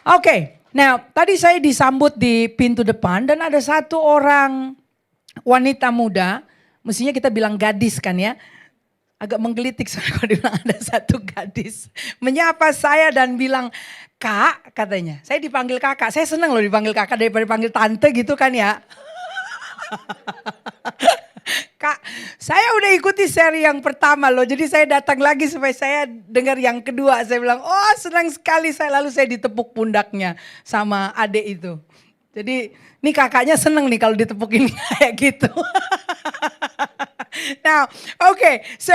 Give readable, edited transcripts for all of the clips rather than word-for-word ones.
Oke, nah tadi saya disambut di pintu depan dan ada satu orang wanita muda, mestinya kita bilang gadis kan ya. Agak menggelitik soalnya kalau dibilang ada satu gadis menyapa saya dan bilang, "Kak," katanya. Saya dipanggil kakak, saya senang loh dipanggil kakak daripada dipanggil tante gitu kan ya. Kak, saya udah ikuti seri yang pertama loh, jadi saya datang lagi supaya saya dengar yang kedua. Saya bilang, oh senang sekali saya, lalu saya ditepuk pundaknya sama adik itu. Jadi ini kakaknya seneng nih kalau ditepukin kayak gitu. Now, okay, so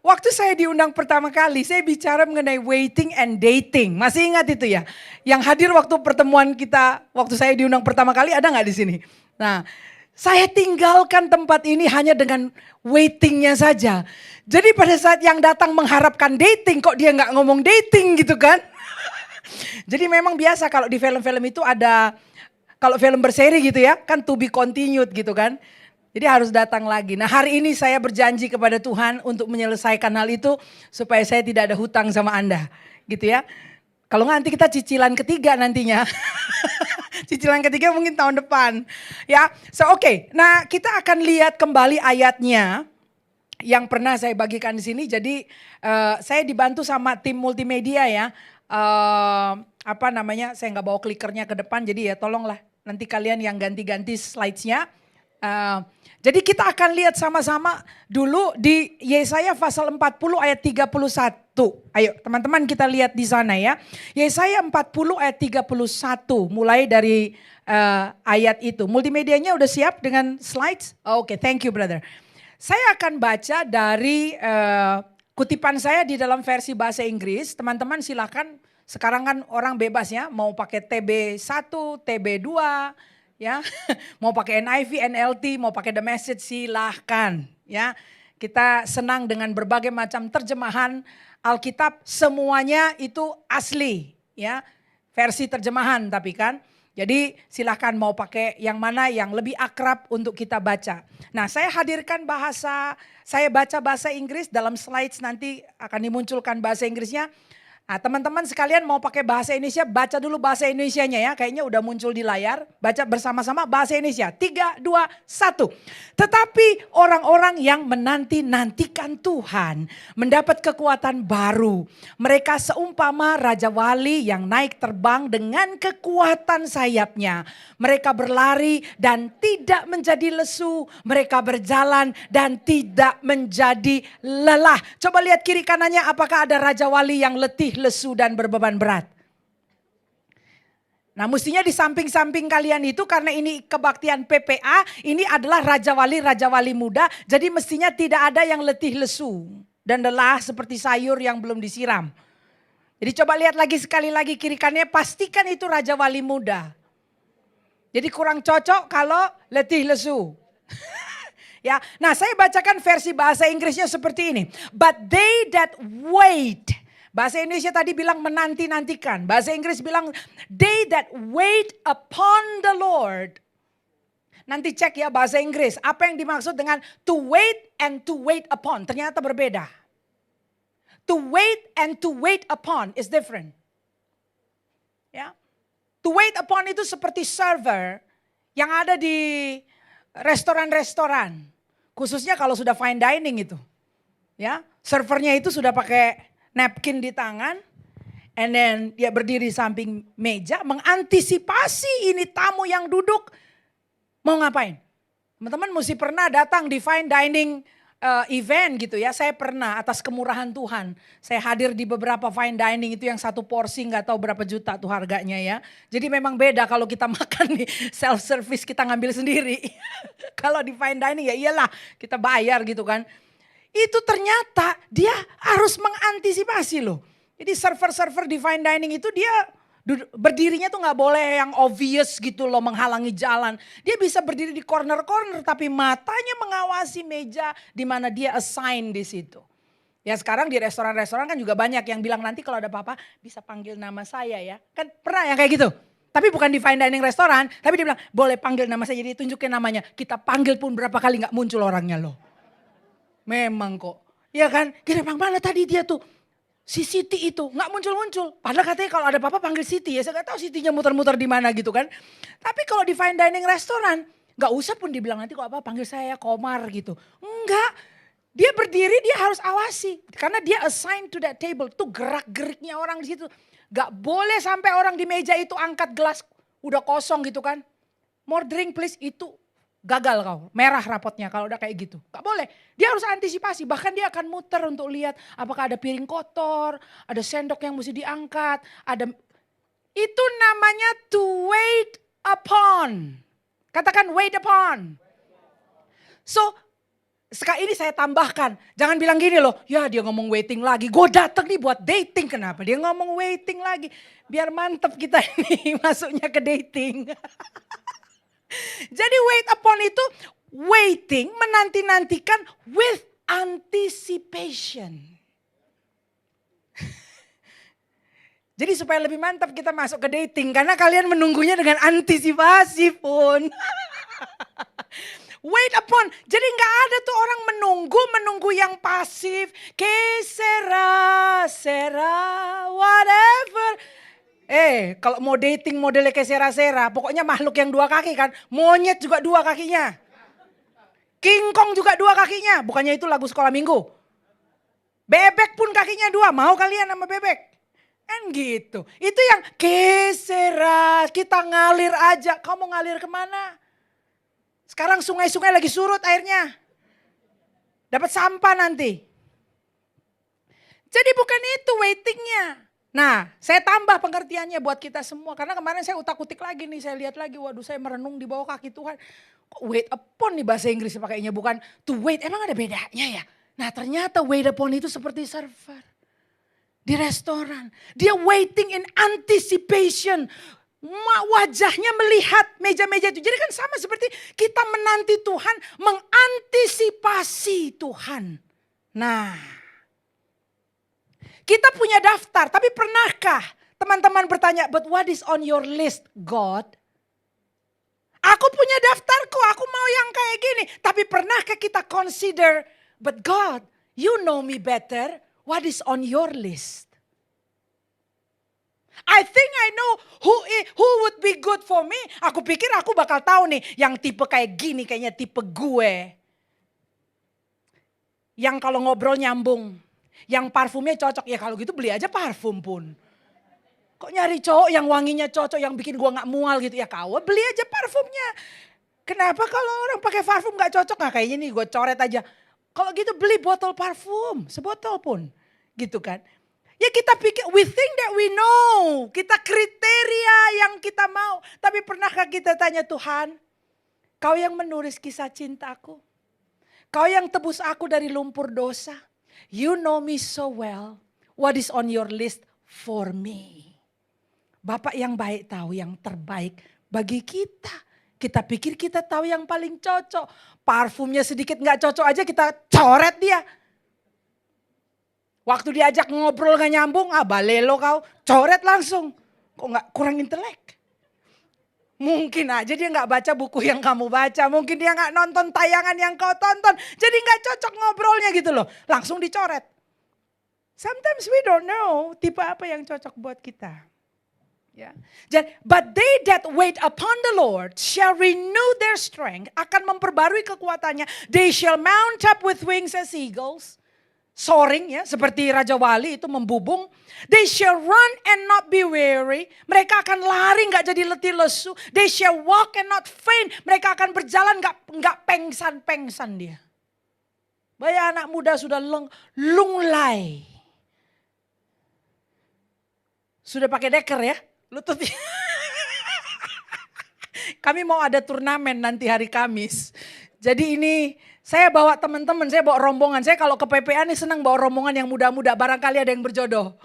waktu saya diundang pertama kali, saya bicara mengenai waiting and dating. Masih ingat itu ya? Yang hadir waktu pertemuan kita, waktu saya diundang pertama kali ada nggak di sini? Nah, saya tinggalkan tempat ini hanya dengan waitingnya saja. Jadi pada saat yang datang mengharapkan dating, kok dia nggak ngomong dating gitu kan? Jadi memang biasa kalau di film-film itu ada, kalau film berseri gitu ya, kan to be continued gitu kan. Jadi harus datang lagi. Nah hari ini saya berjanji kepada Tuhan untuk menyelesaikan hal itu supaya saya tidak ada hutang sama Anda. Gitu ya. Kalau nggak nanti kita cicilan ketiga nantinya. Cicilan ketiga mungkin tahun depan. Ya, so oke. Nah kita akan lihat kembali ayatnya yang pernah saya bagikan di sini. Jadi saya dibantu sama tim multimedia ya. Apa namanya, saya nggak bawa klikernya ke depan. Jadi ya tolonglah nanti kalian yang ganti-ganti slides-nya. Jadi kita akan lihat sama-sama dulu di Yesaya pasal 40 ayat 31. Ayo teman-teman kita lihat di sana ya. Yesaya 40 ayat 31 mulai dari ayat itu. Multimedianya udah siap dengan slides? Oke, thank you brother. Saya akan baca dari kutipan saya di dalam versi bahasa Inggris. Teman-teman silakan, sekarang kan orang bebas ya, mau pakai TB1, TB2, ya, mau pakai NIV, NLT, mau pakai The Message silahkan ya. Kita senang dengan berbagai macam terjemahan Alkitab, semuanya itu asli ya. Versi terjemahan tapi kan. Jadi silahkan mau pakai yang mana yang lebih akrab untuk kita baca. Nah saya hadirkan bahasa, saya baca bahasa Inggris, dalam slides nanti akan dimunculkan bahasa Inggrisnya. Nah teman-teman sekalian mau pakai bahasa Indonesia, baca dulu bahasa Indonesianya ya. Kayaknya udah muncul di layar, baca bersama-sama bahasa Indonesia. 3, 2, 1. Tetapi orang-orang yang menanti-nantikan Tuhan mendapat kekuatan baru. Mereka seumpama Raja Wali yang naik terbang dengan kekuatan sayapnya. Mereka berlari dan tidak menjadi lesu. Mereka berjalan dan tidak menjadi lelah. Coba lihat kiri kanannya, apakah ada Raja Wali yang letih, lesu dan berbeban berat. Nah mestinya di samping-samping kalian itu, karena ini kebaktian PPA, ini adalah Raja Wali muda. Jadi mestinya tidak ada yang letih lesu dan lelah seperti sayur yang belum disiram. Jadi coba lihat lagi sekali lagi kiri kanannya, pastikan itu Raja Wali muda. Jadi kurang cocok kalau letih lesu. Ya, nah saya bacakan versi bahasa Inggrisnya seperti ini. But they that wait. Bahasa Indonesia tadi bilang menanti-nantikan. Bahasa Inggris bilang they that wait upon the Lord. Nanti cek ya bahasa Inggris. Apa yang dimaksud dengan to wait and to wait upon. Ternyata berbeda. To wait and to wait upon is different. Ya. To wait upon itu seperti server yang ada di restoran-restoran. Khususnya kalau sudah fine dining itu. Ya, servernya itu sudah pakai napkin di tangan, and then dia berdiri samping meja mengantisipasi ini tamu yang duduk mau ngapain. Teman-teman mesti pernah datang di fine dining event gitu ya. Saya pernah, atas kemurahan Tuhan. Saya hadir di beberapa fine dining itu yang satu porsi nggak tahu berapa juta tuh harganya ya. Jadi memang beda kalau kita makan di self service, kita ngambil sendiri. Kalau di fine dining ya iyalah kita bayar gitu kan. Itu ternyata dia harus mengantisipasi loh. Jadi server-server di fine dining itu dia berdirinya tuh gak boleh yang obvious gitu loh, menghalangi jalan. Dia bisa berdiri di corner-corner tapi matanya mengawasi meja di mana dia assign di situ. Ya sekarang di restoran-restoran kan juga banyak yang bilang nanti kalau ada apa-apa bisa panggil nama saya ya. Kan pernah yang kayak gitu. Tapi bukan di fine dining restoran, tapi dia bilang boleh panggil nama saya, jadi tunjukin namanya. Kita panggil pun berapa kali gak muncul orangnya loh. Memang kok, ya kan? Kira bang mana tadi dia tuh? Si Siti itu nggak muncul-muncul. Padahal katanya kalau ada apa-apa panggil Siti ya. Saya nggak tahu Sitinya muter-muter di mana gitu kan. Tapi kalau di fine dining restoran, nggak usah pun dibilang nanti kok apa panggil saya Komar gitu. Enggak. Dia berdiri dia harus awasi. Karena dia assigned to that table. Tuh gerak-geriknya orang di situ. Gak boleh sampai orang di meja itu angkat gelas udah kosong gitu kan. More drink please, itu gagal kau. Merah rapotnya kalau udah kayak gitu. Gak boleh. Dia harus antisipasi. Bahkan dia akan muter untuk lihat apakah ada piring kotor. Ada sendok yang mesti diangkat. Itu namanya to wait upon. Katakan wait upon. So sekali ini saya tambahkan, jangan bilang gini loh, ya dia ngomong waiting lagi, gue datang nih buat dating, kenapa dia ngomong waiting lagi? Biar mantep kita ini masuknya ke dating. Jadi wait upon itu, waiting menanti-nantikan with anticipation. Jadi supaya lebih mantap kita masuk ke dating, karena kalian menunggunya dengan antisipasi pun. Wait upon. Jadi nggak ada tuh orang menunggu yang pasif. Que sera, whatever. Kalau mau dating modelnya que sera, pokoknya makhluk yang dua kaki kan. Monyet juga dua kakinya. King Kong juga dua kakinya. Bukannya itu lagu sekolah minggu. Bebek pun kakinya dua. Mau kalian sama bebek? Kan gitu. Itu yang que sera, kita ngalir aja. Kamu ngalir kemana? Sekarang sungai-sungai lagi surut airnya. Dapat sampah nanti. Jadi bukan itu waitingnya. Nah, saya tambah pengertiannya buat kita semua. Karena kemarin saya utak-utik lagi nih. Saya lihat lagi, waduh saya merenung di bawah kaki Tuhan. Kok wait upon nih bahasa Inggris pakainya, bukan to wait. Emang ada bedanya ya? Nah ternyata wait upon itu seperti server. Di restoran. Dia waiting in anticipation. Wajahnya melihat meja-meja itu. Jadi kan sama seperti kita menanti Tuhan, mengantisipasi Tuhan. Nah, kita punya daftar, tapi pernahkah teman-teman bertanya, but what is on your list, God? Aku punya daftarku, aku mau yang kayak gini. Tapi pernahkah kita consider, but God, you know me better, what is on your list? I think I know who would be good for me. Aku pikir aku bakal tahu nih yang tipe kayak gini kayaknya tipe gue. Yang kalau ngobrol nyambung. Yang parfumnya cocok. Ya kalau gitu beli aja parfum pun. Kok nyari cowok yang wanginya cocok yang bikin gue gak mual gitu. Ya kau beli aja parfumnya. Kenapa kalau orang pakai parfum gak cocok? Nah kayaknya nih gue coret aja. Kalau gitu beli botol parfum. Sebotol pun. Gitu kan. Ya kita pikir, we think that we know. Kita kriteria yang kita mau. Tapi pernahkah kita tanya Tuhan, kau yang menulis kisah cintaku. Kau yang tebus aku dari lumpur dosa. You know me so well. What is on your list for me? Bapak yang baik tahu yang terbaik bagi kita. Kita pikir kita tahu yang paling cocok. Parfumnya sedikit gak cocok aja kita coret dia. Waktu diajak ngobrol gak nyambung, balelo kau, coret langsung. Kok gak kurang intelek? Mungkin aja dia gak baca buku yang kamu baca, mungkin dia gak nonton tayangan yang kau tonton. Jadi gak cocok ngobrolnya gitu loh, langsung dicoret. Sometimes we don't know tipe apa yang cocok buat kita. Ya. But they that wait upon the Lord shall renew their strength, akan memperbarui kekuatannya. They shall mount up with wings as eagles. Soaring ya, seperti Raja Wali itu membubung. They shall run and not be weary. Mereka akan lari gak jadi letih lesu. They shall walk and not faint. Mereka akan berjalan gak pengsan-pengsan dia. Banyak anak muda sudah lunglai. Sudah pakai deker ya, lututnya. Kami mau ada turnamen nanti hari Kamis. Jadi ini saya bawa teman-teman, saya bawa rombongan. Saya kalau ke PPA nih senang bawa rombongan yang muda-muda. Barangkali ada yang berjodoh.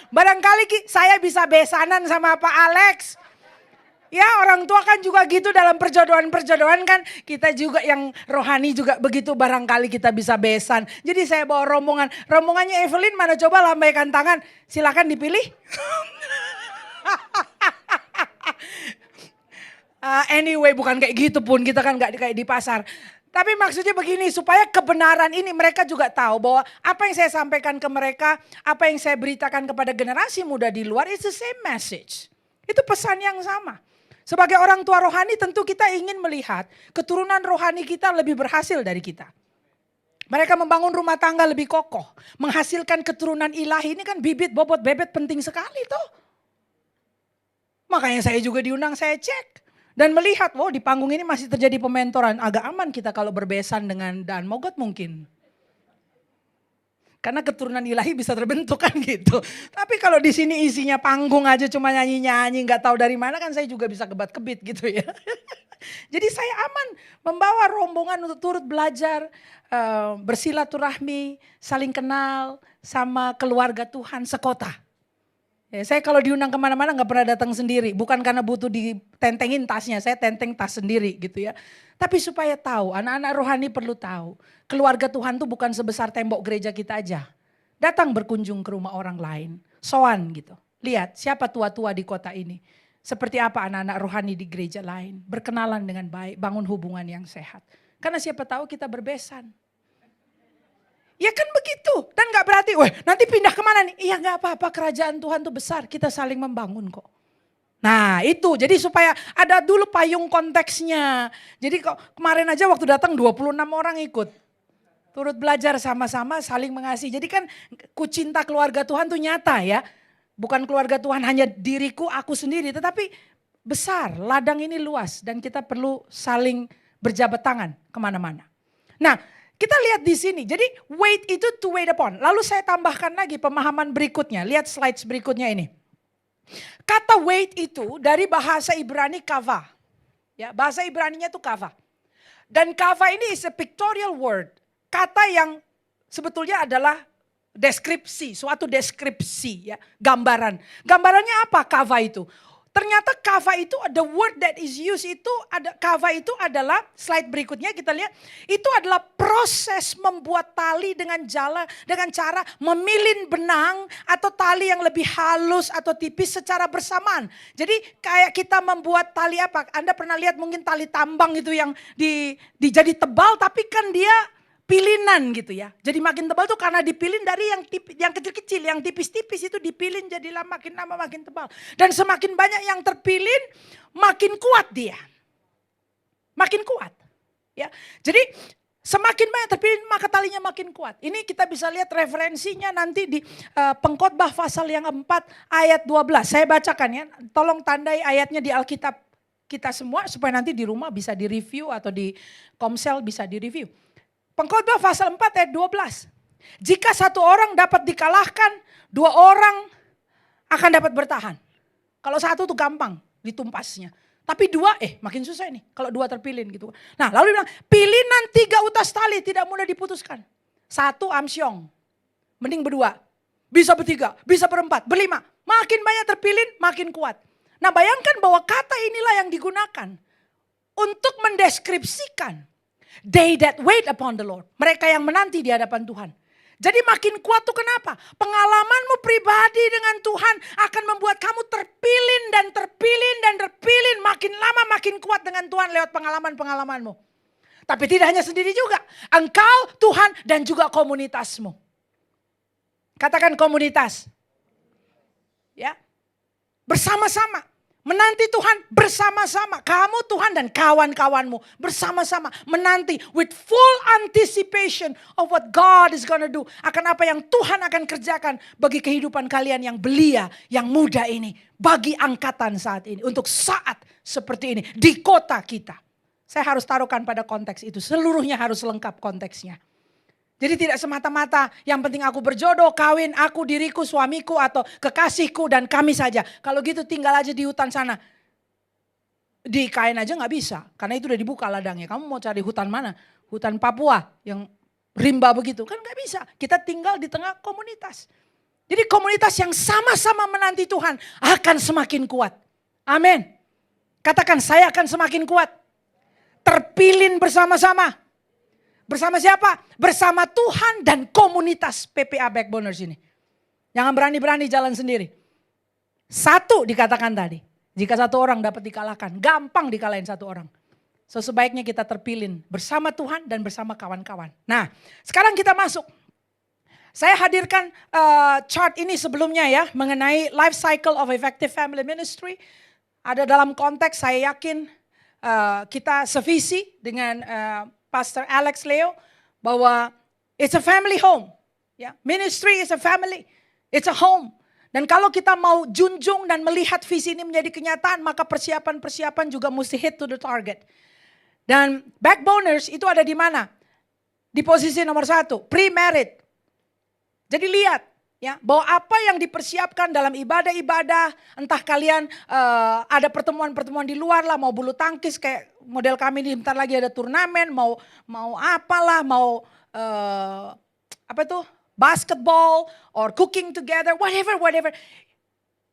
Barangkali saya bisa besanan sama Pak Alex. Ya orang tua kan juga gitu dalam perjodohan-perjodohan kan. Kita juga yang rohani juga begitu, barangkali kita bisa besan. Jadi saya bawa rombongan. Rombongannya Evelyn mana, coba lambaikan tangan. Silakan dipilih. Anyway bukan kayak gitu pun, kita kan gak kayak di pasar. Tapi maksudnya begini, supaya kebenaran ini mereka juga tahu bahwa apa yang saya sampaikan ke mereka, apa yang saya beritakan kepada generasi muda di luar, it's the same message. Itu pesan yang sama. Sebagai orang tua rohani tentu kita ingin melihat keturunan rohani kita lebih berhasil dari kita. Mereka membangun rumah tangga lebih kokoh, menghasilkan keturunan ilahi. Ini kan bibit bobot bebet penting sekali toh. Makanya saya juga diundang, saya cek. Dan melihat, wow di panggung ini masih terjadi pementoran. Agak aman kita kalau berbesan dengan Dan Mogot mungkin. Karena keturunan ilahi bisa terbentuk kan gitu. Tapi kalau di sini isinya panggung aja cuma nyanyi-nyanyi, nggak tahu dari mana kan saya juga bisa kebat-kebit gitu ya. Jadi saya aman membawa rombongan untuk turut belajar, bersilaturahmi, saling kenal sama keluarga Tuhan sekota. Ya, saya kalau diundang kemana-mana nggak pernah datang sendiri. Bukan karena butuh ditentengin tasnya, saya tenteng tas sendiri gitu ya. Tapi supaya tahu, anak-anak rohani perlu tahu. Keluarga Tuhan tuh bukan sebesar tembok gereja kita aja. Datang berkunjung ke rumah orang lain. Soan gitu. Lihat siapa tua-tua di kota ini. Seperti apa anak-anak rohani di gereja lain. Berkenalan dengan baik, bangun hubungan yang sehat. Karena siapa tahu kita berbesan. Ya kan begitu. Dan gak berarti, weh nanti pindah kemana nih? Iya gak apa-apa, kerajaan Tuhan tuh besar. Kita saling membangun kok. Nah itu, jadi supaya ada dulu payung konteksnya. Jadi kok kemarin aja waktu datang 26 orang ikut. Turut belajar sama-sama, saling mengasihi. Jadi kan kucinta keluarga Tuhan tuh nyata ya. Bukan keluarga Tuhan hanya diriku, aku sendiri. Tetapi besar, ladang ini luas. Dan kita perlu saling berjabat tangan kemana-mana. Nah, kita lihat di sini, jadi wait itu to wait upon. Lalu saya tambahkan lagi pemahaman berikutnya. Lihat slides berikutnya ini. Kata wait itu dari bahasa Ibrani kava. Ya, bahasa Ibraninya itu kava. Dan kava ini is a pictorial word. Kata yang sebetulnya adalah deskripsi, suatu deskripsi ya, gambaran. Gambarannya apa kava itu? Ternyata kava itu the word that is used itu ada kava itu adalah slide berikutnya kita lihat itu adalah proses membuat tali dengan cara memilin benang atau tali yang lebih halus atau tipis secara bersamaan. Jadi kayak kita membuat tali apa? Anda pernah lihat mungkin tali tambang itu yang jadi tebal tapi kan dia pilinan gitu ya. Jadi makin tebal tuh karena dipilin dari yang kecil-kecil, yang tipis-tipis itu dipilin jadilah makin lama makin tebal. Dan semakin banyak yang terpilin, makin kuat dia. Makin kuat. Ya. Jadi semakin banyak terpilin maka talinya makin kuat. Ini kita bisa lihat referensinya nanti di Pengkhotbah pasal yang 4 ayat 12. Saya bacakan ya. Tolong tandai ayatnya di Alkitab kita semua supaya nanti di rumah bisa direview atau di Komsel bisa direview. Pengkhotbah pasal 4 ayat 12. Jika satu orang dapat dikalahkan, dua orang akan dapat bertahan. Kalau satu tuh gampang ditumpasnya. Tapi dua makin susah ini kalau dua terpilin gitu. Nah lalu dia bilang pilinan 3 utas tali tidak mudah diputuskan. 1 amsyong, mending berdua. Bisa bertiga, bisa berempat, berlima. Makin banyak terpilin makin kuat. Nah bayangkan bahwa kata inilah yang digunakan untuk mendeskripsikan they that wait upon the Lord. Mereka yang menanti di hadapan Tuhan. Jadi makin kuat tuh kenapa? Pengalamanmu pribadi dengan Tuhan akan membuat kamu terpilin dan terpilin dan terpilin. Makin lama makin kuat dengan Tuhan lewat pengalaman-pengalamanmu. Tapi tidak hanya sendiri juga. Engkau, Tuhan dan juga komunitasmu. Katakan komunitas. Ya. Bersama-sama. Menanti Tuhan bersama-sama. Kamu Tuhan dan kawan-kawanmu bersama-sama. Menanti with full anticipation of what God is gonna do. Akan apa yang Tuhan akan kerjakan bagi kehidupan kalian yang belia, yang muda ini. Bagi angkatan saat ini. Untuk saat seperti ini. Di kota kita. Saya harus taruhkan pada konteks itu. Seluruhnya harus lengkap konteksnya. Jadi tidak semata-mata yang penting aku berjodoh, kawin, aku, diriku, suamiku atau kekasihku dan kami saja. Kalau gitu tinggal aja di hutan sana. Di kain aja gak bisa karena itu udah dibuka ladangnya. Kamu mau cari hutan mana? Hutan Papua yang rimba begitu kan gak bisa. Kita tinggal di tengah komunitas. Jadi komunitas yang sama-sama menanti Tuhan akan semakin kuat. Amin. Katakan saya akan semakin kuat. Terpilin bersama-sama. Bersama siapa? Bersama Tuhan dan komunitas PPA Backboners ini. Jangan berani-berani jalan sendiri. 1 dikatakan tadi. Jika 1 orang dapat dikalahkan. Gampang dikalahin 1 orang. So sebaiknya kita terpilih bersama Tuhan dan bersama kawan-kawan. Nah, sekarang kita masuk. Saya hadirkan chart ini sebelumnya ya, mengenai life cycle of effective family ministry. Ada dalam konteks saya yakin kita sevisi dengan Pastor Alex Leo bahwa it's a family home. Ya, ministry is a family, it's a home. Dan kalau kita mau junjung dan melihat visi ini menjadi kenyataan, maka persiapan-persiapan juga mesti hit to the target. Dan backboners itu ada di mana? Di posisi nomor 1, pre-married. Jadi lihat ya, bahwa apa yang dipersiapkan dalam ibadah-ibadah, entah kalian ada pertemuan-pertemuan di luar lah, mau bulu tangkis kayak model kami ini, bentar lagi ada turnamen, mau apalah, mau apa itu, basketball or cooking together, whatever.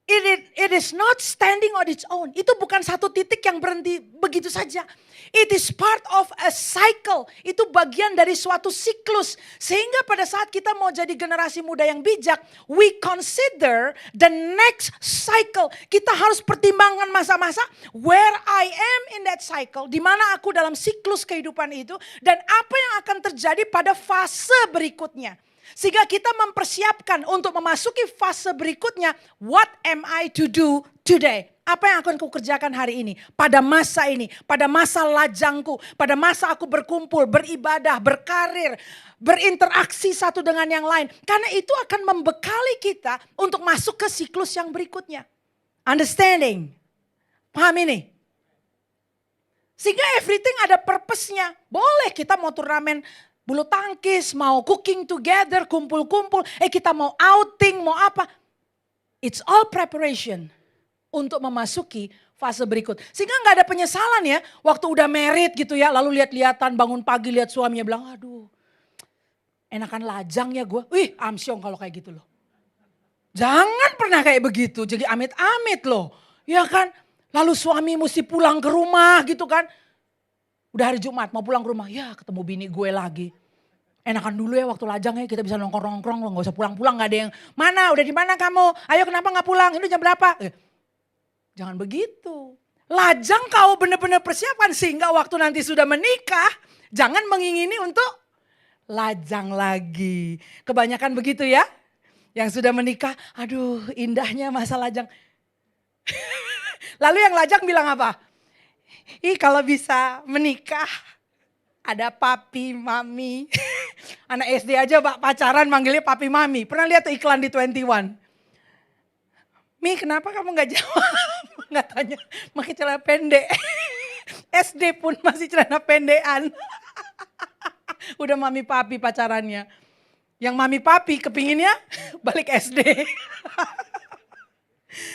It is not standing on its own. Itu bukan satu titik yang berhenti begitu saja. It is part of a cycle. Itu bagian dari suatu siklus. Sehingga pada saat kita mau jadi generasi muda yang bijak, we consider the next cycle. Kita harus pertimbangkan masa-masa where I am in that cycle. Di mana aku dalam siklus kehidupan itu. Dan apa yang akan terjadi pada fase berikutnya. Sehingga kita mempersiapkan untuk memasuki fase berikutnya. What am I to do today? Apa yang akan aku kerjakan hari ini? Pada masa ini, pada masa lajangku, pada masa aku berkumpul, beribadah, berkarir, berinteraksi satu dengan yang lain. Karena itu akan membekali kita untuk masuk ke siklus yang berikutnya. Understanding? Paham ini? Sehingga everything ada purpose-nya. Boleh kita mau turnamen bulu tangkis, mau cooking together, kumpul-kumpul. Kita mau outing, mau apa. It's all preparation untuk memasuki fase berikut. Sehingga gak ada penyesalan ya. Waktu udah married gitu ya, lalu lihat-lihatan bangun pagi lihat suaminya bilang, aduh enakan lajang ya gue. Wih amsyong kalau kayak gitu loh. Jangan pernah kayak begitu, jadi amit-amit loh. Ya kan, lalu suami mesti pulang ke rumah gitu kan. Udah hari Jumat mau pulang ke rumah, ya ketemu bini gue lagi. Enakan dulu ya waktu lajang ya kita bisa nongkrong-nongkrong loh, gak usah pulang-pulang, gak ada yang mana, udah di mana kamu? Ayo kenapa gak pulang? Ini jam berapa? Jangan begitu. Lajang kau benar-benar persiapkan sehingga waktu nanti sudah menikah, jangan mengingini untuk lajang lagi. Kebanyakan begitu ya. Yang sudah menikah, aduh indahnya masa lajang. Lalu yang lajang bilang apa? Kalau bisa menikah, ada papi, mami. Anak SD aja pacaran manggilnya papi, mami. Pernah lihat tuh iklan di 21? Mi kenapa kamu gak jawab? Gak tanya, pakai celana pendek. SD pun masih celana pendekan. Udah mami papi pacarannya. Yang mami papi kepinginnya balik SD.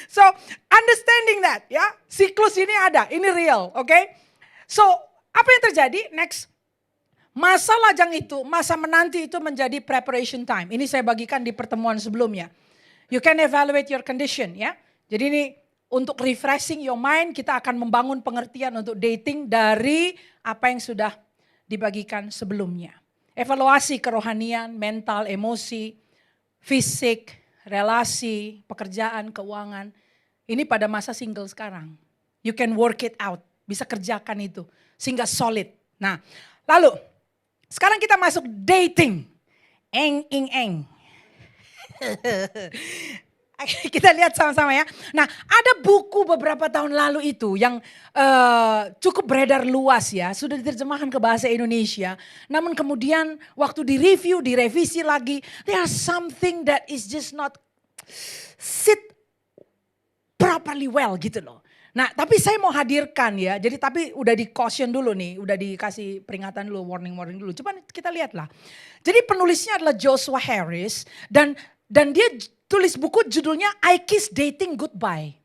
So understanding that ya, siklus ini ada, ini real, oke? So apa yang terjadi next? Masa lajang itu, masa menanti itu menjadi preparation time. Ini saya bagikan di pertemuan sebelumnya. You can evaluate your condition ya. Jadi ini untuk refreshing your mind, kita akan membangun pengertian untuk dating dari apa yang sudah dibagikan sebelumnya. Evaluasi kerohanian, mental, emosi, fisik, relasi, pekerjaan, keuangan. Ini pada masa single sekarang. You can work it out. Bisa kerjakan itu. Sehingga solid. Nah lalu sekarang kita masuk dating. Eng. Kita lihat sama-sama ya. Nah ada buku beberapa tahun lalu itu yang cukup beredar luas ya. Sudah diterjemahkan ke bahasa Indonesia. Namun kemudian waktu direview, direvisi lagi. There's something that is just not sit properly well gitu loh. Nah tapi saya mau hadirkan ya. Jadi tapi udah di caution dulu nih. Udah dikasih peringatan dulu, warning dulu. Coba kita lihatlah. Jadi penulisnya adalah Joshua Harris. Dan dia tulis buku judulnya I Kiss Dating Goodbye.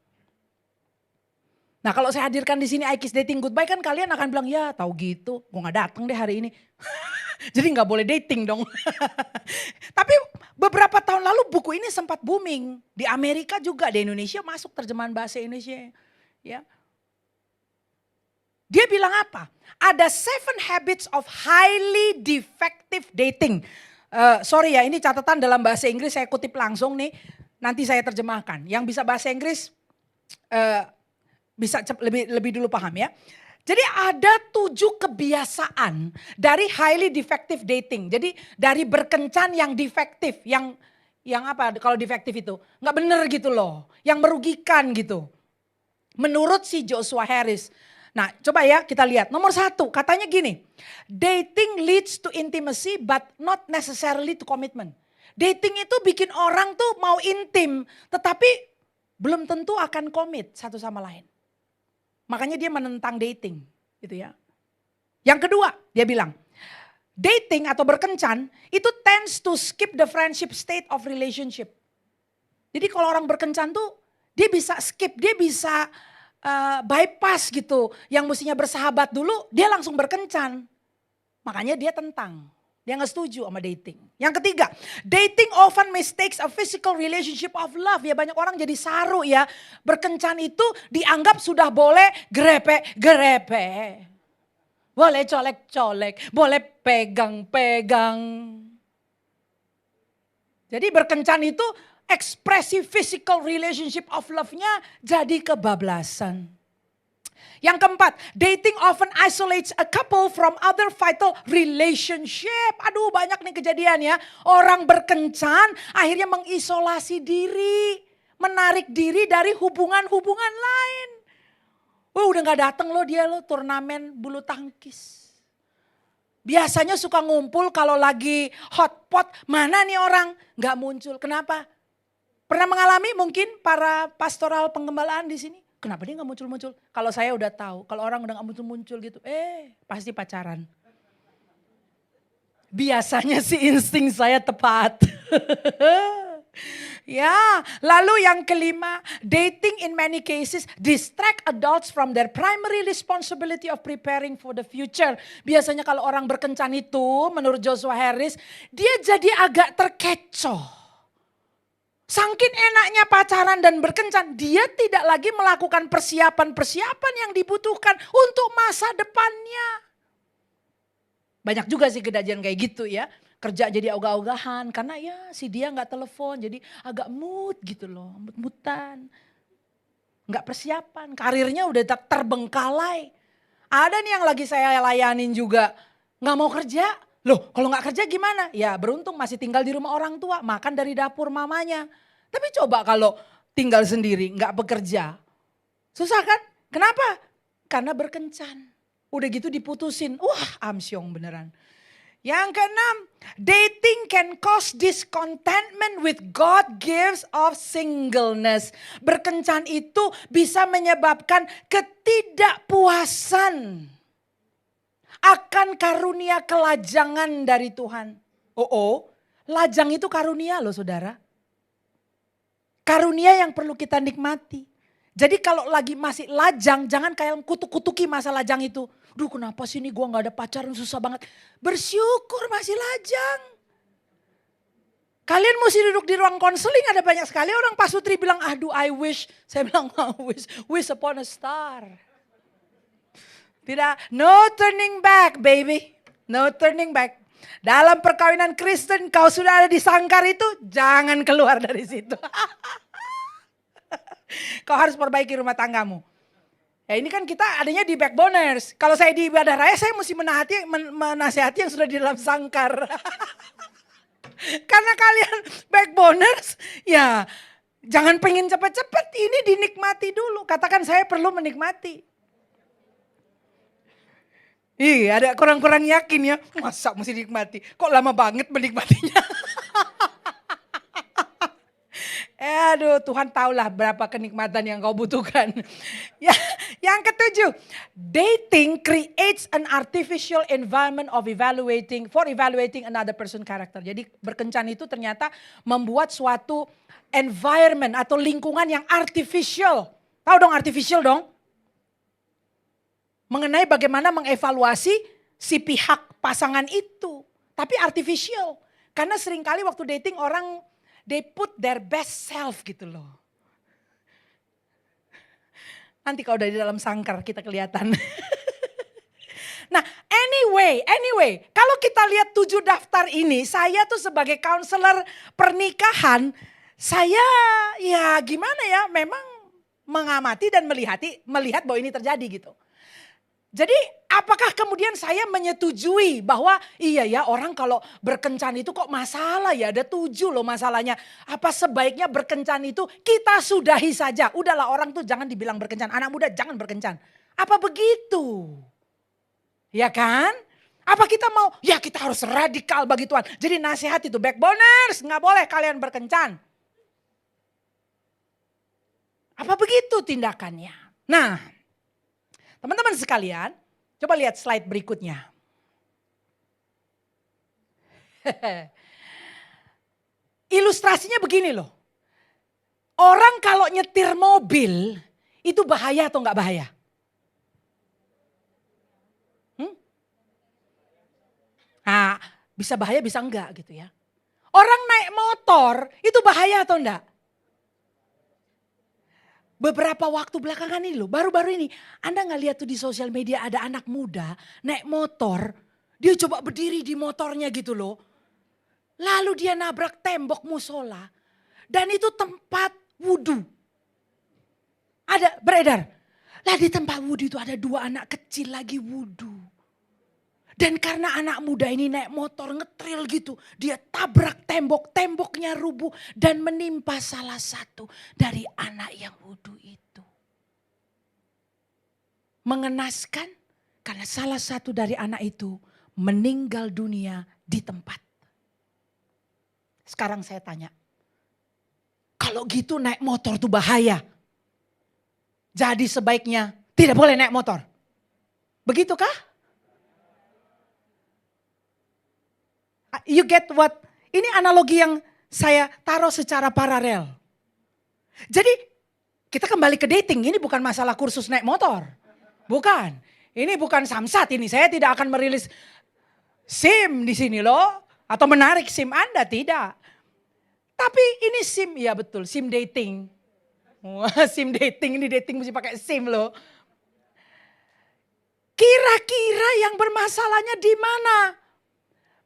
Nah kalau saya hadirkan di sini I Kiss Dating Goodbye kan kalian akan bilang ya tahu gitu, gue gak datang deh hari ini. Jadi gak boleh dating dong. Tapi beberapa tahun lalu buku ini sempat booming. Di Amerika juga, di Indonesia masuk terjemahan bahasa Indonesia. Ya. Dia bilang apa? Ada 7 habits of highly defective dating. Sorry ya, ini catatan dalam bahasa Inggris saya kutip langsung nih. Nanti saya terjemahkan. Yang bisa bahasa Inggris bisa lebih dulu paham ya. Jadi ada 7 kebiasaan dari highly defective dating. Jadi dari berkencan yang defektif, yang apa kalau defektif itu? Nggak bener gitu loh, yang merugikan gitu. Menurut si Joshua Harris. Nah coba ya kita lihat. Nomor 1 katanya gini, dating leads to intimacy but not necessarily to commitment. Dating itu bikin orang tuh mau intim, tetapi belum tentu akan komit satu sama lain. Makanya dia menentang dating, gitu ya. Yang kedua, dia bilang, dating atau berkencan itu tends to skip the friendship state of relationship. Jadi kalau orang berkencan tuh dia bisa skip, dia bisa bypass gitu. Yang mestinya bersahabat dulu, dia langsung berkencan. Makanya dia tentang. Dia gak setuju sama dating. Yang ketiga, dating often mistakes a physical relationship of love. Ya banyak orang jadi saru ya. Berkencan itu dianggap sudah boleh grepe-grepe. Boleh colek-colek, boleh pegang-pegang. Jadi berkencan itu ekspresi physical relationship of love-nya jadi kebablasan. Yang keempat, dating often isolates a couple from other vital relationship. Aduh banyak nih kejadian ya. Orang berkencan akhirnya mengisolasi diri. Menarik diri dari hubungan-hubungan lain. Udah gak dateng loh dia loh turnamen bulu tangkis. Biasanya suka ngumpul kalau lagi hotpot. Mana nih orang? Gak muncul. Kenapa? Pernah mengalami mungkin para pastoral penggembalaan di sini? Kenapa dia gak muncul-muncul? Kalau saya udah tahu, kalau orang udah gak muncul-muncul gitu, pasti pacaran. Biasanya sih insting saya tepat. Ya, lalu yang kelima, dating in many cases distract adults from their primary responsibility of preparing for the future. Biasanya kalau orang berkencan itu, menurut Joshua Harris, dia jadi agak terkecoh. Saking enaknya pacaran dan berkencan, dia tidak lagi melakukan persiapan-persiapan yang dibutuhkan untuk masa depannya. Banyak juga sih kejadian kayak gitu ya. Kerja jadi ogah-ogahan karena ya si dia gak telepon jadi agak mood gitu loh. Mut-mutan. Gak persiapan, karirnya udah terbengkalai. Ada nih yang lagi saya layanin juga gak mau kerja. Loh kalau gak kerja gimana? Ya beruntung masih tinggal di rumah orang tua, makan dari dapur mamanya. Tapi coba kalau tinggal sendiri gak bekerja. Susah kan? Kenapa? Karena berkencan. Udah gitu diputusin, wah amsyong beneran. Yang keenam, dating can cause discontentment with God gifts of singleness. Berkencan itu bisa menyebabkan ketidakpuasan akan karunia kelajangan dari Tuhan. Lajang itu karunia loh saudara. Karunia yang perlu kita nikmati. Jadi kalau lagi masih lajang, jangan kayak kutuk-kutuki masa lajang itu. Duh kenapa sih ini gue gak ada pacaran susah banget. Bersyukur masih lajang. Kalian mesti duduk di ruang konseling, ada banyak sekali orang pasutri bilang, aduh I wish. Saya bilang, wish upon a star. Tidak, no turning back baby. No turning back. Dalam perkawinan Kristen kau sudah ada di sangkar itu, jangan keluar dari situ. Kau harus perbaiki rumah tanggamu. Ya ini kan kita adanya di backboners. Kalau saya di ibadah raya saya mesti menasihati yang sudah di dalam sangkar. Karena kalian backboners ya jangan pengen cepet-cepet, ini dinikmati dulu. Katakan saya perlu menikmati. Ada kurang-kurang yakin ya, masa mesti dinikmati. Kok lama banget menikmatinya. Aduh Tuhan tahulah berapa kenikmatan yang kau butuhkan. Ya, yang ketujuh, dating creates an artificial environment of evaluating another person character. Jadi berkencan itu ternyata membuat suatu environment atau lingkungan yang artificial. Tahu dong artificial dong? Mengenai bagaimana mengevaluasi si pihak pasangan itu. Tapi artificial. Karena seringkali waktu dating orang they put their best self gitu loh. Nanti kalau udah di dalam sangkar kita kelihatan. Nah anyway, kalau kita lihat 7 daftar ini, saya tuh sebagai counselor pernikahan, saya ya gimana ya, memang mengamati dan melihat bahwa ini terjadi gitu. Jadi apakah kemudian saya menyetujui bahwa iya ya orang kalau berkencan itu kok masalah ya, ada 7 loh masalahnya. Apa sebaiknya berkencan itu kita sudahi saja. Udahlah orang tuh jangan dibilang berkencan, anak muda jangan berkencan. Apa begitu? Ya kan? Apa kita mau, ya kita harus radikal bagi Tuhan. Jadi nasihat itu backboners, gak boleh kalian berkencan. Apa begitu tindakannya? Nah, teman-teman sekalian, coba lihat slide berikutnya. Ilustrasinya begini loh. Orang kalau nyetir mobil, itu bahaya atau enggak bahaya? Nah, bisa bahaya bisa enggak gitu ya. Orang naik motor, itu bahaya atau enggak? Beberapa waktu belakangan ini loh, baru-baru ini. Anda gak lihat tuh di sosial media ada anak muda naik motor. Dia coba berdiri di motornya gitu loh. Lalu dia nabrak tembok musola. Dan itu tempat wudhu. Ada beredar. Lah di tempat wudhu itu ada 2 anak kecil lagi wudhu. Dan karena anak muda ini naik motor ngetril gitu. Dia tabrak tembok, temboknya rubuh. Dan menimpa salah satu dari anak yang wudhu itu. Mengenaskan karena salah satu dari anak itu meninggal dunia di tempat. Sekarang saya tanya. Kalau gitu naik motor tuh bahaya. Jadi sebaiknya tidak boleh naik motor. Begitukah? You get what? Ini analogi yang saya taruh secara paralel. Jadi kita kembali ke dating. Ini bukan masalah kursus naik motor. Bukan. Ini bukan samsat ini. Saya tidak akan merilis SIM di sini loh. Atau menarik SIM Anda. Tidak. Tapi ini SIM. Ya betul. SIM dating. Wah, SIM dating. Ini dating mesti pakai SIM loh. Kira-kira yang bermasalahnya di mana?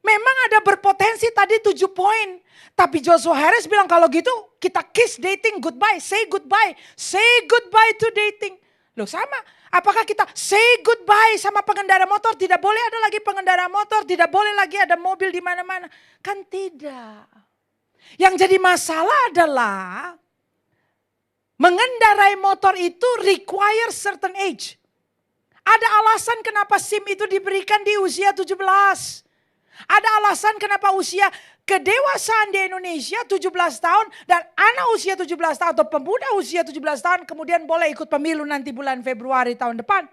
Memang ada berpotensi tadi 7 poin. Tapi Joshua Harris bilang kalau gitu kita kiss dating goodbye. Say goodbye. Say goodbye to dating. Loh sama. Apakah kita say goodbye sama pengendara motor? Tidak boleh ada lagi pengendara motor. Tidak boleh lagi ada mobil di mana-mana. Kan tidak. Yang jadi masalah adalah mengendarai motor itu require certain age. Ada alasan kenapa SIM itu diberikan di usia 17. Ada alasan kenapa usia kedewasaan di Indonesia 17 tahun dan anak usia 17 tahun atau pemuda usia 17 tahun kemudian boleh ikut pemilu nanti bulan Februari tahun depan.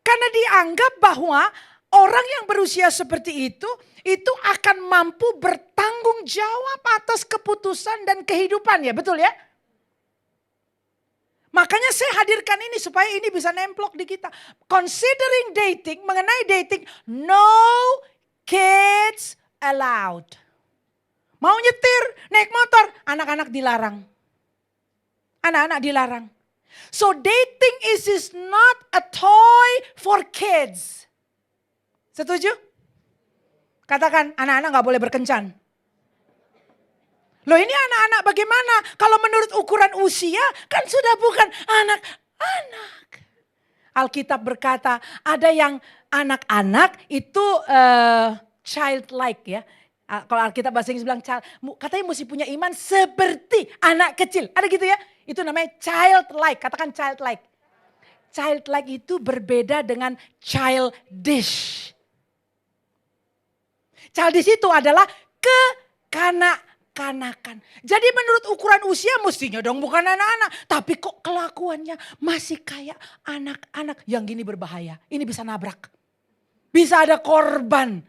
Karena dianggap bahwa orang yang berusia seperti itu akan mampu bertanggung jawab atas keputusan dan kehidupan ya, betul ya? Makanya saya hadirkan ini supaya ini bisa nemplok di kita. Considering dating, mengenai dating, no kids allowed. Mau nyetir, naik motor, anak-anak dilarang. Anak-anak dilarang. So dating is not a toy for kids. Setuju? Katakan anak-anak gak boleh berkencan. Loh ini anak-anak bagaimana? Kalau menurut ukuran usia kan sudah bukan anak-anak. Alkitab berkata ada yang anak-anak itu childlike ya. Kalau Alkitab bahasa Inggris bilang katanya mesti punya iman seperti anak kecil. Ada gitu ya? Itu namanya childlike. Katakan childlike. Childlike itu berbeda dengan childish. Childish itu adalah kekanak-kanakan. Jadi menurut ukuran usia mestinya dong bukan anak-anak. Tapi kok kelakuannya masih kayak anak-anak. Yang gini berbahaya. Ini bisa nabrak. Bisa ada korban.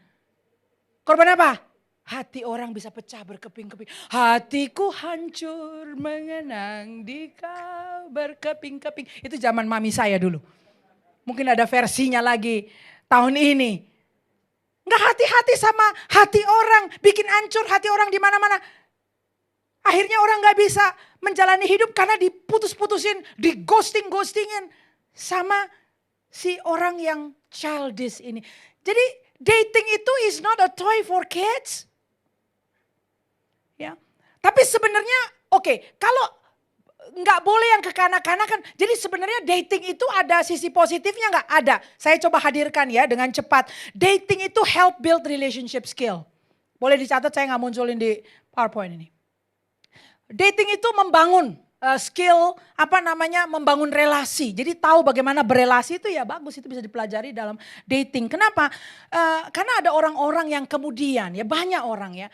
Korban apa? Hati orang bisa pecah berkeping-keping. Hatiku hancur mengenang di kau berkeping-keping. Itu zaman mami saya dulu. Mungkin ada versinya lagi tahun ini. Nggak hati-hati sama hati orang. Bikin hancur hati orang di mana-mana. Akhirnya orang nggak bisa menjalani hidup karena diputus-putusin. Di-ghosting-ghostingin. Sama si orang yang childish ini. Jadi dating itu is not a toy for kids. Ya. Tapi sebenarnya oke, kalau nggak boleh yang kekanak-kanakan. Jadi sebenarnya dating itu ada sisi positifnya nggak? Ada. Saya coba hadirkan ya dengan cepat. Dating itu help build relationship skill. Boleh dicatat, saya nggak munculin di PowerPoint ini. Dating itu membangun skill membangun relasi. Jadi tahu bagaimana berelasi itu ya bagus, itu bisa dipelajari dalam dating. Kenapa? Karena ada orang-orang yang kemudian ya banyak orang ya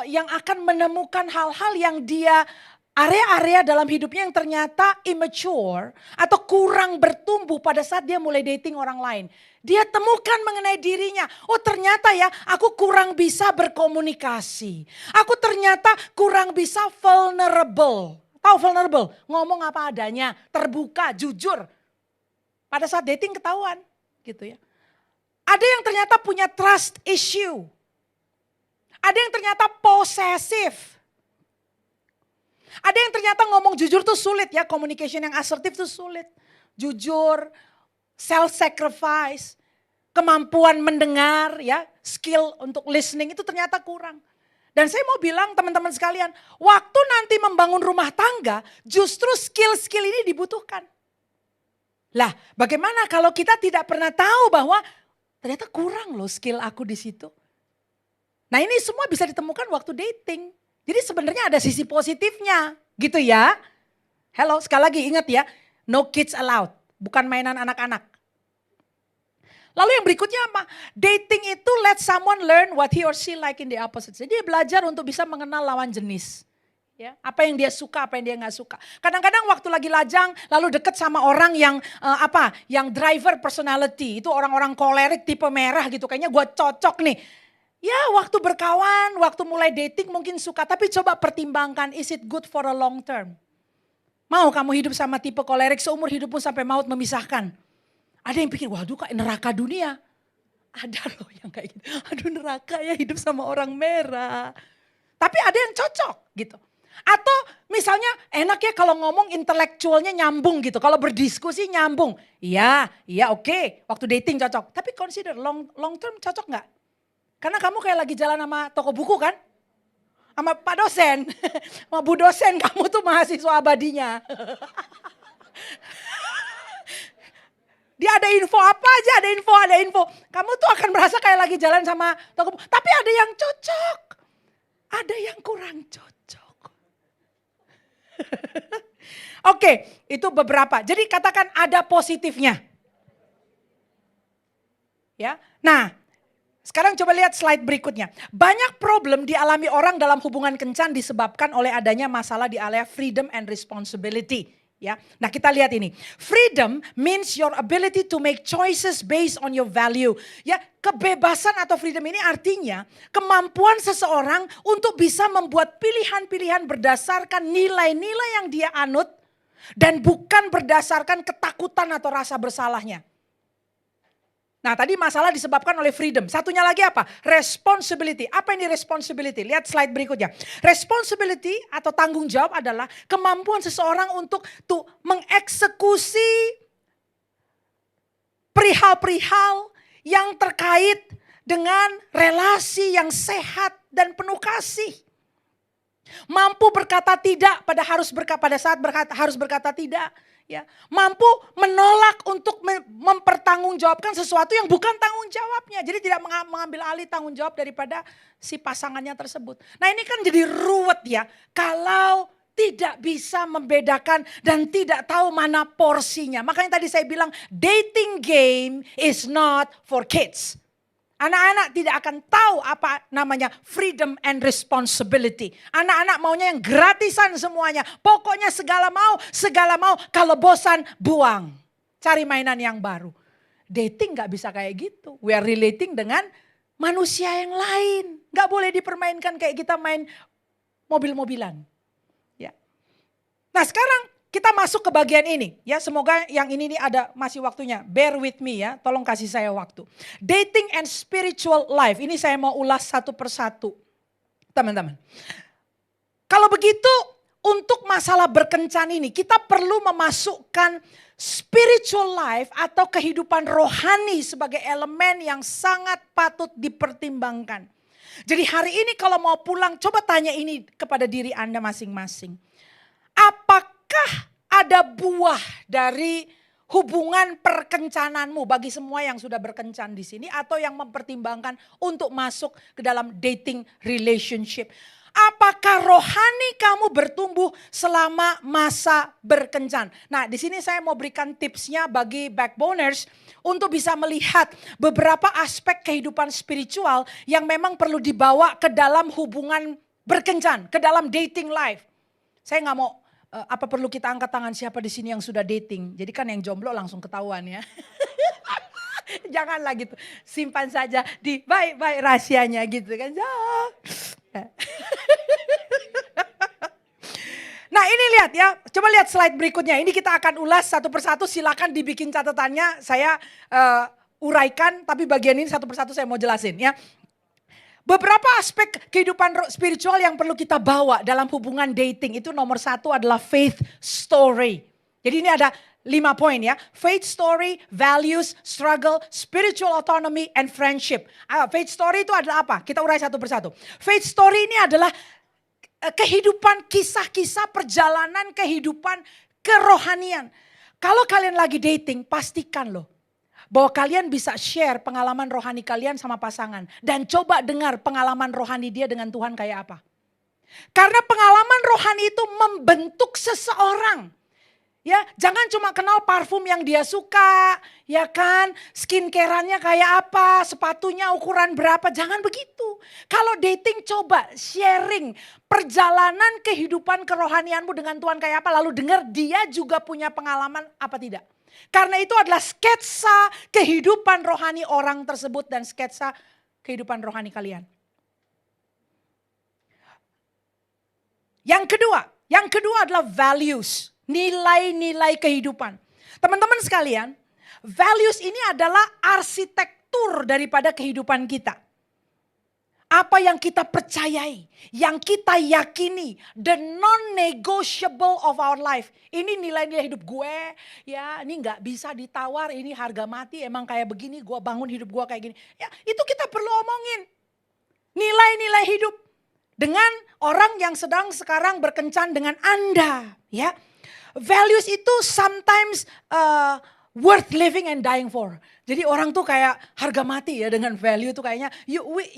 yang akan menemukan hal-hal yang dia area-area dalam hidupnya yang ternyata immature atau kurang bertumbuh pada saat dia mulai dating orang lain. Dia temukan mengenai dirinya, oh ternyata ya aku kurang bisa berkomunikasi. Aku ternyata kurang bisa vulnerable. Tahu vulnerable? Ngomong apa adanya, terbuka, jujur. Pada saat dating ketahuan gitu ya. Ada yang ternyata punya trust issue. Ada yang ternyata posesif. Ada yang ternyata ngomong jujur tuh sulit ya, communication yang asertif tuh sulit. Jujur, self-sacrifice, kemampuan mendengar ya, skill untuk listening itu ternyata kurang. Dan saya mau bilang teman-teman sekalian, waktu nanti membangun rumah tangga justru skill-skill ini dibutuhkan. Lah bagaimana kalau kita tidak pernah tahu bahwa ternyata kurang loh skill aku di situ. Nah ini semua bisa ditemukan waktu dating. Jadi sebenarnya ada sisi positifnya gitu ya. Hello, sekali lagi ingat ya, no kids allowed, bukan mainan anak-anak. Lalu yang berikutnya apa? Dating itu let someone learn what he or she like in the opposite. Jadi dia belajar untuk bisa mengenal lawan jenis. Ya, apa yang dia suka, apa yang dia nggak suka. Kadang-kadang waktu lagi lajang, lalu deket sama orang yang yang driver personality. Itu orang-orang kolerik tipe merah gitu, kayaknya gue cocok nih. Ya waktu berkawan, waktu mulai dating mungkin suka, tapi coba pertimbangkan, is it good for a long term? Mau kamu hidup sama tipe kolerik seumur hidupmu sampai maut memisahkan? Ada yang pikir, waduh kak neraka dunia. Ada loh yang kayak gitu, aduh neraka ya hidup sama orang merah. Tapi ada yang cocok gitu. Atau misalnya enak ya kalau ngomong intelektualnya nyambung gitu. Kalau berdiskusi nyambung. Iya oke. Waktu dating cocok. Tapi consider long term cocok gak? Karena kamu kayak lagi jalan sama toko buku kan? Sama Pak dosen. Sama Bu dosen, kamu tuh mahasiswa abadinya. Dia ada info apa aja, ada info. Kamu tuh akan merasa kayak lagi jalan sama toko buku. Tapi ada yang cocok. Ada yang kurang cocok. Oke, itu beberapa. Jadi katakan ada positifnya. Ya. Nah, sekarang coba lihat slide berikutnya. Banyak problem dialami orang dalam hubungan kencan disebabkan oleh adanya masalah di area freedom and responsibility. Ya, nah kita lihat ini. Freedom means your ability to make choices based on your value. Ya, kebebasan atau freedom ini artinya kemampuan seseorang untuk bisa membuat pilihan-pilihan berdasarkan nilai-nilai yang dia anut dan bukan berdasarkan ketakutan atau rasa bersalahnya. Nah tadi masalah disebabkan oleh freedom. Satunya lagi apa? Responsibility. Apa ini responsibility? Lihat slide berikutnya. Responsibility atau tanggung jawab adalah kemampuan seseorang untuk mengeksekusi perihal-perihal yang terkait dengan relasi yang sehat dan penuh kasih. Mampu berkata tidak pada saat harus berkata tidak. Ya, mampu menolak untuk mempertanggungjawabkan sesuatu yang bukan tanggung jawabnya. Jadi tidak mengambil alih tanggung jawab daripada si pasangannya tersebut. Nah ini kan jadi ruwet ya. Kalau tidak bisa membedakan dan tidak tahu mana porsinya. Makanya tadi saya bilang dating game is not for kids. Anak-anak tidak akan tahu apa namanya freedom and responsibility. Anak-anak maunya yang gratisan semuanya. Pokoknya segala mau. Kalau bosan buang. Cari mainan yang baru. Dating gak bisa kayak gitu. We are relating dengan manusia yang lain. Gak boleh dipermainkan kayak kita main mobil-mobilan. Ya. Nah sekarang kita masuk ke bagian ini ya, semoga yang ini nih ada masih waktunya. Bear with me ya, tolong kasih saya waktu. Dating and spiritual life, ini saya mau ulas satu persatu. Teman-teman. Kalau begitu untuk masalah berkencan ini kita perlu memasukkan spiritual life atau kehidupan rohani sebagai elemen yang sangat patut dipertimbangkan. Jadi hari ini kalau mau pulang coba tanya ini kepada diri Anda masing-masing. Apakah ada buah dari hubungan perkencananmu bagi semua yang sudah berkencan di sini atau yang mempertimbangkan untuk masuk ke dalam dating relationship. Apakah rohani kamu bertumbuh selama masa berkencan? Nah, di sini saya mau berikan tipsnya bagi backboners untuk bisa melihat beberapa aspek kehidupan spiritual yang memang perlu dibawa ke dalam hubungan berkencan, ke dalam dating life. Saya nggak mau apa perlu kita angkat tangan siapa di sini yang sudah dating? Jadi kan yang jomblo langsung ketahuan ya. Janganlah gitu, simpan saja di baik-baik rahasianya gitu kan. Nah ini lihat ya, coba lihat slide berikutnya. Ini kita akan ulas satu persatu, silakan dibikin catatannya. Saya uraikan, tapi bagian ini satu persatu saya mau jelasin ya. Beberapa aspek kehidupan spiritual yang perlu kita bawa dalam hubungan dating itu nomor satu adalah faith story. Jadi ini ada 5 poin ya. Faith story, values, struggle, spiritual autonomy, and friendship. Faith story itu adalah apa? Kita urai satu persatu. Faith story ini adalah kehidupan, kisah-kisah perjalanan kehidupan kerohanian. Kalau kalian lagi dating, pastikan loh bahwa kalian bisa share pengalaman rohani kalian sama pasangan. Dan coba dengar pengalaman rohani dia dengan Tuhan kayak apa. Karena pengalaman rohani itu membentuk seseorang. Ya, jangan cuma kenal parfum yang dia suka, ya kan, skincare-nya kayak apa, sepatunya ukuran berapa, jangan begitu. Kalau dating coba sharing perjalanan kehidupan kerohanianmu dengan Tuhan kayak apa, lalu dengar dia juga punya pengalaman apa tidak. Karena itu adalah sketsa kehidupan rohani orang tersebut dan sketsa kehidupan rohani kalian. Yang kedua adalah values. Nilai-nilai kehidupan. Teman-teman sekalian, values ini adalah arsitektur daripada kehidupan kita. Apa yang kita percayai, yang kita yakini, the non-negotiable of our life. Ini nilai-nilai hidup gue, ya ini gak bisa ditawar, ini harga mati emang kayak begini, gue bangun hidup gue kayak gini. Ya itu kita perlu omongin. Nilai-nilai hidup dengan orang yang sedang sekarang berkencan dengan Anda, ya. Values itu sometimes worth living and dying for. Jadi orang tuh kayak harga mati ya dengan value tuh kayaknya.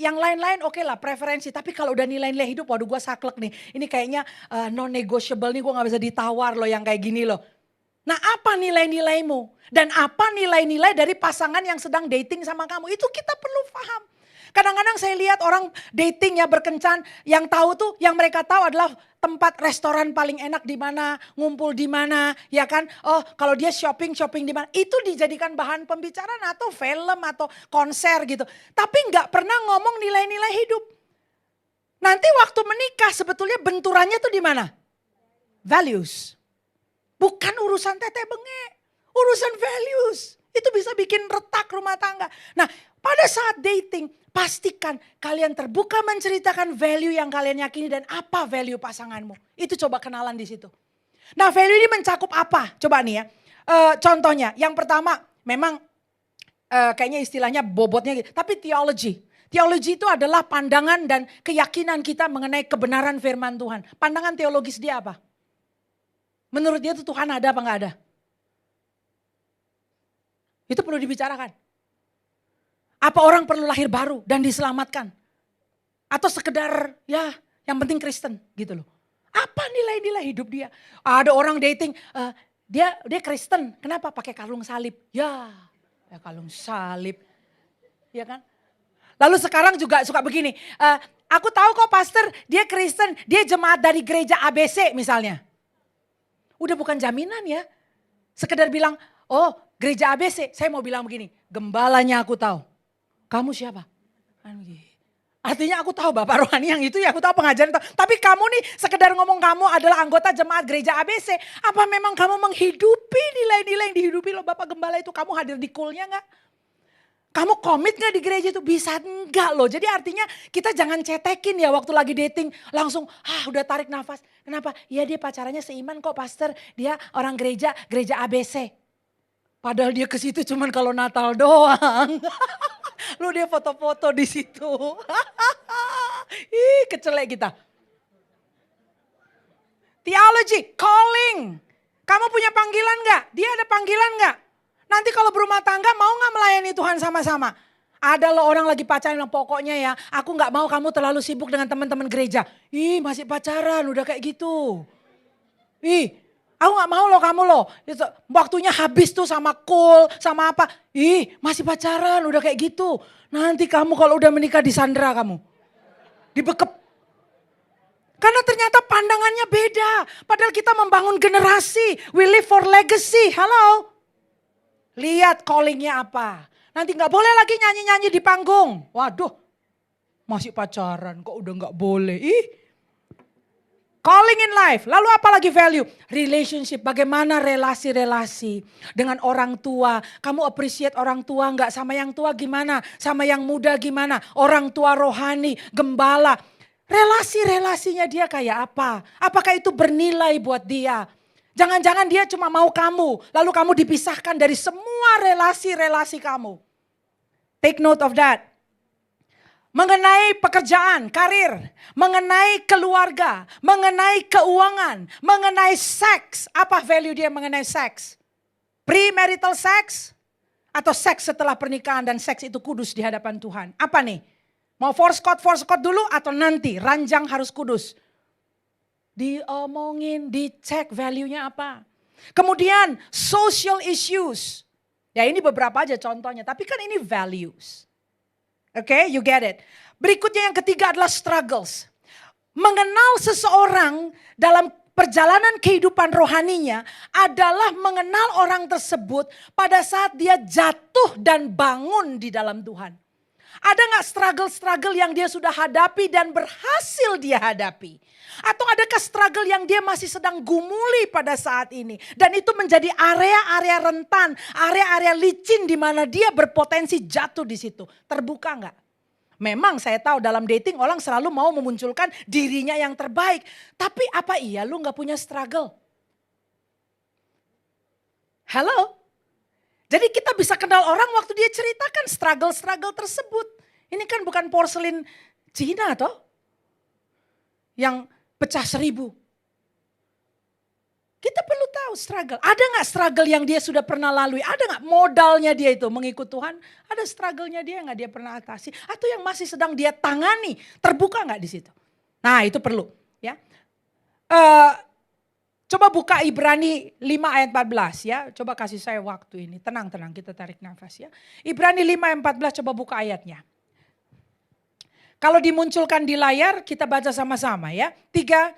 Yang lain-lain oke lah preferensi. Tapi kalau udah nilai-nilai hidup waduh gue saklek nih. Ini kayaknya non-negotiable nih, gue gak bisa ditawar loh yang kayak gini loh. Nah apa nilai-nilaimu? Dan apa nilai-nilai dari pasangan yang sedang dating sama kamu? Itu kita perlu paham. Kadang-kadang saya lihat orang dating ya berkencan, yang tahu tuh, yang mereka tahu adalah tempat restoran paling enak di mana, ngumpul di mana, ya kan? Oh, kalau dia shopping di mana? Itu dijadikan bahan pembicaraan atau film atau konser gitu. Tapi nggak pernah ngomong nilai-nilai hidup. Nanti waktu menikah sebetulnya benturannya tuh di mana? Values. Bukan urusan tete benge, urusan values. Itu bisa bikin retak rumah tangga. Nah, pada saat dating, pastikan kalian terbuka menceritakan value yang kalian yakini dan apa value pasanganmu. Itu coba kenalan di situ. Nah, value ini mencakup apa? Coba nih ya. Contohnya, yang pertama memang kayaknya istilahnya bobotnya gitu. Tapi theology. Theology itu adalah pandangan dan keyakinan kita mengenai kebenaran firman Tuhan. Pandangan teologis dia apa? Menurut dia tuh Tuhan ada apa enggak ada? Itu perlu dibicarakan. Apa orang perlu lahir baru dan diselamatkan? Atau sekedar ya yang penting Kristen gitu loh. Apa nilai-nilai hidup dia? Ada orang dating, dia Kristen, kenapa pakai kalung salib? Ya kalung salib, ya kan? Lalu sekarang juga suka begini, aku tahu kok pastor dia Kristen, dia jemaat dari gereja ABC misalnya. Udah bukan jaminan ya, sekedar bilang, oh gereja ABC, saya mau bilang begini, gembalanya aku tahu. Kamu siapa? Artinya aku tahu Bapak Rohani yang itu ya, aku tahu pengajaran itu. Tapi kamu nih sekedar ngomong kamu adalah anggota jemaat gereja ABC. Apa memang kamu menghidupi nilai-nilai yang dihidupi loh Bapak Gembala itu? Kamu hadir di kulnya gak? Kamu komit gak di gereja itu? Bisa enggak loh. Jadi artinya kita jangan cetekin ya waktu lagi dating. Langsung udah tarik nafas. Kenapa? Ya dia pacarannya seiman kok pastor. Dia orang gereja ABC. Padahal dia ke situ cuman kalau Natal doang. Lu dia foto-foto di situ. Ih, kecelek kita. Theology, calling. Kamu punya panggilan nggak? Dia ada panggilan nggak? Nanti kalau berumah tangga mau nggak melayani Tuhan sama-sama? Ada loh orang lagi pacaran bilang pokoknya ya aku nggak mau kamu terlalu sibuk dengan teman-teman gereja. Ih masih pacaran udah kayak gitu. Ih aku nggak mau loh kamu loh. Waktunya habis tuh sama cool sama apa. Ih masih pacaran udah kayak gitu. Nanti kamu kalau udah menikah disandra kamu. Dibekep. Karena ternyata pandangannya beda. Padahal kita membangun generasi. We live for legacy. Halo. Lihat callingnya apa. Nanti gak boleh lagi nyanyi-nyanyi di panggung. Waduh. Masih pacaran kok udah gak boleh. Ih. Calling in life. Lalu apa lagi value? Relationship. Bagaimana relasi-relasi dengan orang tua. Kamu appreciate orang tua gak? Sama yang tua gimana? Sama yang muda gimana? Orang tua rohani, gembala. Relasi-relasinya dia kayak apa? Apakah itu bernilai buat dia? Jangan-jangan dia cuma mau kamu. Lalu kamu dipisahkan dari semua relasi-relasi kamu. Take note of that. Mengenai pekerjaan, karir. Mengenai keluarga. Mengenai keuangan. Mengenai seks. Apa value dia mengenai seks? Premarital sex? Atau seks setelah pernikahan dan seks itu kudus di hadapan Tuhan? Apa nih? Mau force code dulu atau nanti ranjang harus kudus? Diomongin, dicek value-nya apa. Kemudian social issues. Ya ini beberapa aja contohnya, tapi kan ini values. Oke, you get it. Berikutnya yang ketiga adalah struggles. Mengenal seseorang dalam perjalanan kehidupan rohaninya adalah mengenal orang tersebut pada saat dia jatuh dan bangun di dalam Tuhan. Ada gak struggle-struggle yang dia sudah hadapi dan berhasil dia hadapi? Atau adakah struggle yang dia masih sedang gumuli pada saat ini? Dan itu menjadi area-area rentan, area-area licin di mana dia berpotensi jatuh di situ. Terbuka gak? Memang saya tahu dalam dating orang selalu mau memunculkan dirinya yang terbaik. Tapi apa iya lu gak punya struggle? Hello? Jadi kita bisa kenal orang waktu dia ceritakan struggle-struggle tersebut. Ini kan bukan porselin Cina toh. Yang pecah 1000. Kita perlu tahu struggle. Ada gak struggle yang dia sudah pernah lalui? Ada gak modalnya dia itu mengikut Tuhan? Ada struggle-nya dia gak dia pernah atasi? Atau yang masih sedang dia tangani? Terbuka gak di situ? Nah itu perlu. Ya. Coba buka Ibrani 5 ayat 14 ya. Coba kasih saya waktu ini. Tenang-tenang kita tarik nafas ya. Ibrani 5 ayat 14 coba buka ayatnya. Kalau dimunculkan di layar kita baca sama-sama ya. 3,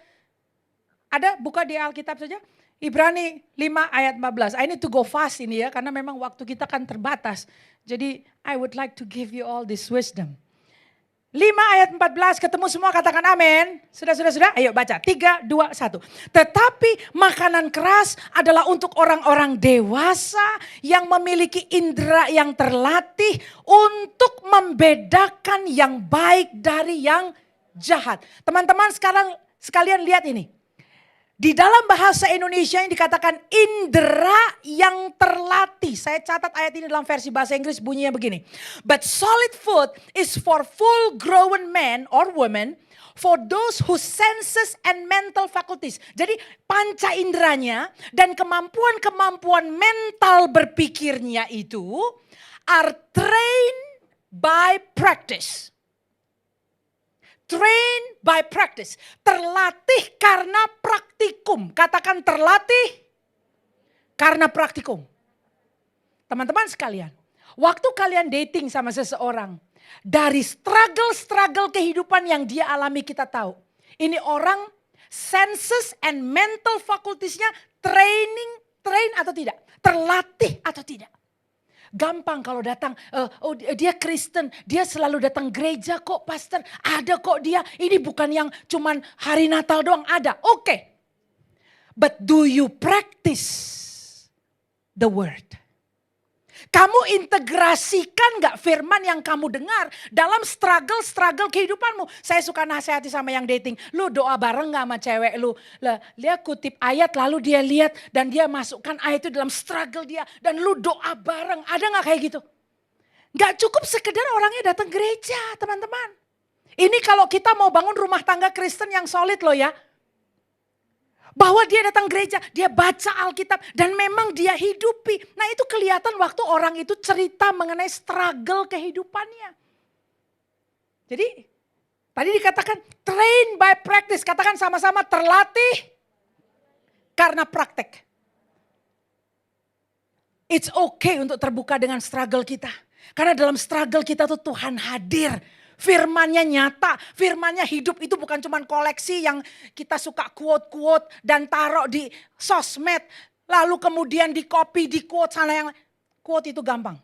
ada buka di Alkitab saja. Ibrani 5 ayat 14. I need to go fast ini ya. Karena memang waktu kita kan terbatas. Jadi I would like to give you all this wisdom. 5 ayat 14 ketemu semua katakan amin. Sudah. Ayo baca 3, 2, 1. Tetapi makanan keras adalah untuk orang-orang dewasa yang memiliki indera yang terlatih untuk membedakan yang baik dari yang jahat. Teman-teman sekalian lihat ini. Di dalam bahasa Indonesia yang dikatakan indera yang terlatih. Saya catat ayat ini dalam versi bahasa Inggris bunyinya begini. But solid food is for full grown men or women, for those whose senses and mental faculties. Jadi panca inderanya dan kemampuan-kemampuan mental berpikirnya itu are trained by practice. Train by practice. Terlatih karena praktikum. Katakan terlatih karena praktikum. Teman-teman sekalian. Waktu kalian dating sama seseorang. Dari struggle kehidupan yang dia alami kita tahu. Ini orang senses and mental facultiesnya train atau tidak. Terlatih atau tidak. Gampang kalau datang, dia Kristen, dia selalu datang gereja kok pastor, ada kok dia, ini bukan yang cuman hari Natal doang, ada, oke. But do you practice the word? Kamu integrasikan gak firman yang kamu dengar dalam struggle kehidupanmu? Saya suka nasihati sama yang dating. Lu doa bareng gak sama cewek lu? Dia kutip ayat lalu dia lihat dan dia masukkan ayat itu dalam struggle dia. Dan lu doa bareng. Ada gak kayak gitu? Gak cukup sekedar orangnya datang gereja teman-teman. Ini kalau kita mau bangun rumah tangga Kristen yang solid loh ya. Bahwa dia datang gereja, dia baca Alkitab dan memang dia hidupi. Nah itu kelihatan waktu orang itu cerita mengenai struggle kehidupannya. Jadi tadi dikatakan train by practice, katakan sama-sama terlatih karena praktek. It's okay untuk terbuka dengan struggle kita. Karena dalam struggle kita tuh Tuhan hadir. Firman-Nya nyata, firman-Nya hidup, itu bukan cuma koleksi yang kita suka quote-quote dan taruh di sosmed. Lalu kemudian di copy, di quote sana yang quote itu gampang.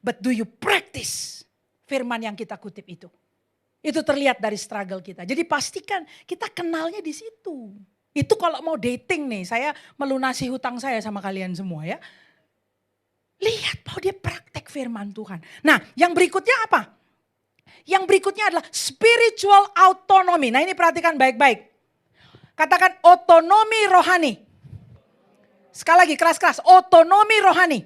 But do you practice firman yang kita kutip itu? Itu terlihat dari struggle kita. Jadi pastikan kita kenalnya di situ. Itu kalau mau dating nih, saya melunasi hutang saya sama kalian semua ya. Lihat bahwa dia praktek firman Tuhan. Nah yang berikutnya apa? Yang berikutnya adalah spiritual autonomy. Nah ini perhatikan baik-baik. Katakan otonomi rohani. Sekali lagi keras-keras, otonomi rohani.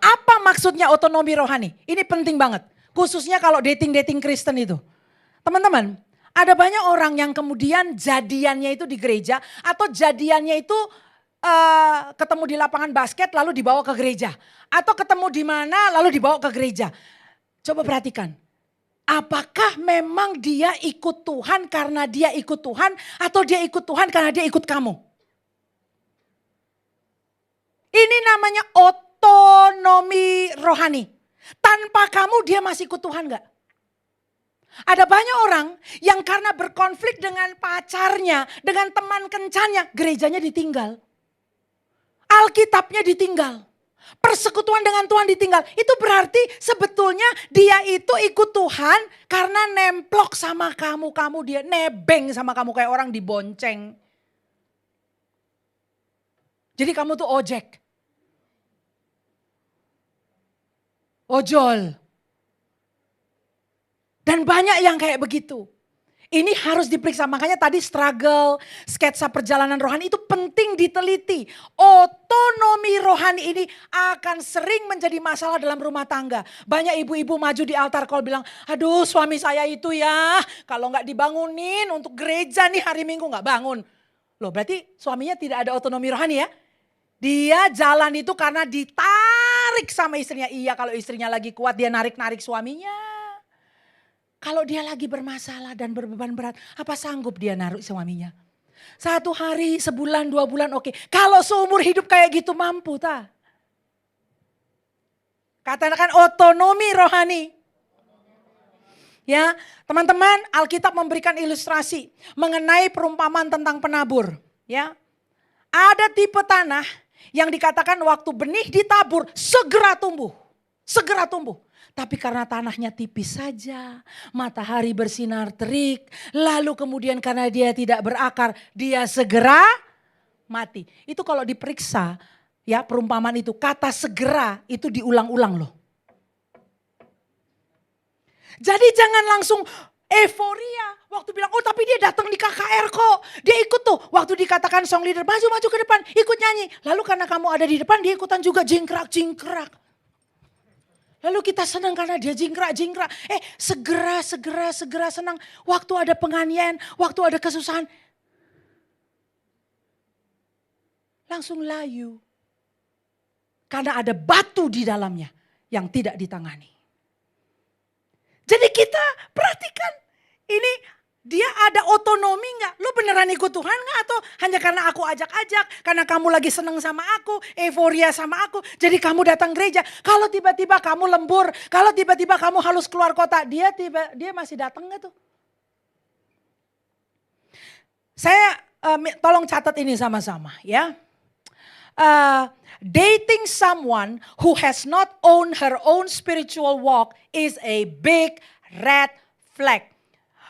Apa maksudnya otonomi rohani? Ini penting banget. Khususnya kalau dating-dating Kristen itu. Teman-teman, ada banyak orang yang kemudian jadiannya itu di gereja. Atau jadiannya itu ketemu di lapangan basket lalu dibawa ke gereja. Atau ketemu di mana lalu dibawa ke gereja. Coba perhatikan. Apakah memang dia ikut Tuhan karena dia ikut Tuhan atau dia ikut Tuhan karena dia ikut kamu? Ini namanya otonomi rohani. Tanpa kamu dia masih ikut Tuhan gak? Ada banyak orang yang karena berkonflik dengan pacarnya, dengan teman kencannya, gerejanya ditinggal. Alkitabnya ditinggal. Persekutuan dengan Tuhan ditinggal. Itu berarti sebetulnya dia itu ikut Tuhan karena nemplok sama kamu. Kamu dia nebeng sama kamu kayak orang dibonceng. Jadi kamu tuh ojek. Ojol. Dan banyak yang kayak begitu. Ini harus diperiksa, makanya tadi struggle, sketsa perjalanan rohani itu penting diteliti. Otonomi rohani ini akan sering menjadi masalah dalam rumah tangga. Banyak ibu-ibu maju di altar call bilang, aduh suami saya itu ya kalau gak dibangunin untuk gereja nih hari Minggu gak bangun. Loh berarti suaminya tidak ada otonomi rohani ya? Dia jalan itu karena ditarik sama istrinya. Iya kalau istrinya lagi kuat dia narik-narik suaminya. Kalau dia lagi bermasalah dan berbeban berat, apa sanggup dia naruh suaminya? 1 hari, sebulan, 2 bulan oke. Kalau seumur hidup kayak gitu mampu tak? Katakan otonomi rohani. Ya, teman-teman, Alkitab memberikan ilustrasi mengenai perumpamaan tentang penabur. Ya, ada tipe tanah yang dikatakan waktu benih ditabur segera tumbuh, segera tumbuh. Tapi karena tanahnya tipis saja, matahari bersinar terik, lalu kemudian karena dia tidak berakar, dia segera mati. Itu kalau diperiksa, ya perumpamaan itu, kata segera itu diulang-ulang loh. Jadi jangan langsung euforia waktu bilang, oh tapi dia datang di KKR kok, dia ikut tuh. Waktu dikatakan song leader, maju-maju ke depan, ikut nyanyi. Lalu karena kamu ada di depan, dia ikutan juga jingkrak-jingkrak. Lalu kita senang karena dia jingkrak-jingkrak. Segera senang. Waktu ada penganiayaan, waktu ada kesusahan. Langsung layu. Karena ada batu di dalamnya yang tidak ditangani. Jadi kita perhatikan. Ini dia ada otonomi gak? Lu beneran ikut Tuhan gak? Atau hanya karena aku ajak-ajak? Karena kamu lagi seneng sama aku, euforia sama aku. Jadi kamu datang gereja. Kalau tiba-tiba kamu lembur, kalau tiba-tiba kamu harus keluar kota. Dia masih datang gak tuh? Saya tolong catat ini sama-sama ya. Dating someone who has not owned her own spiritual walk is a big red flag.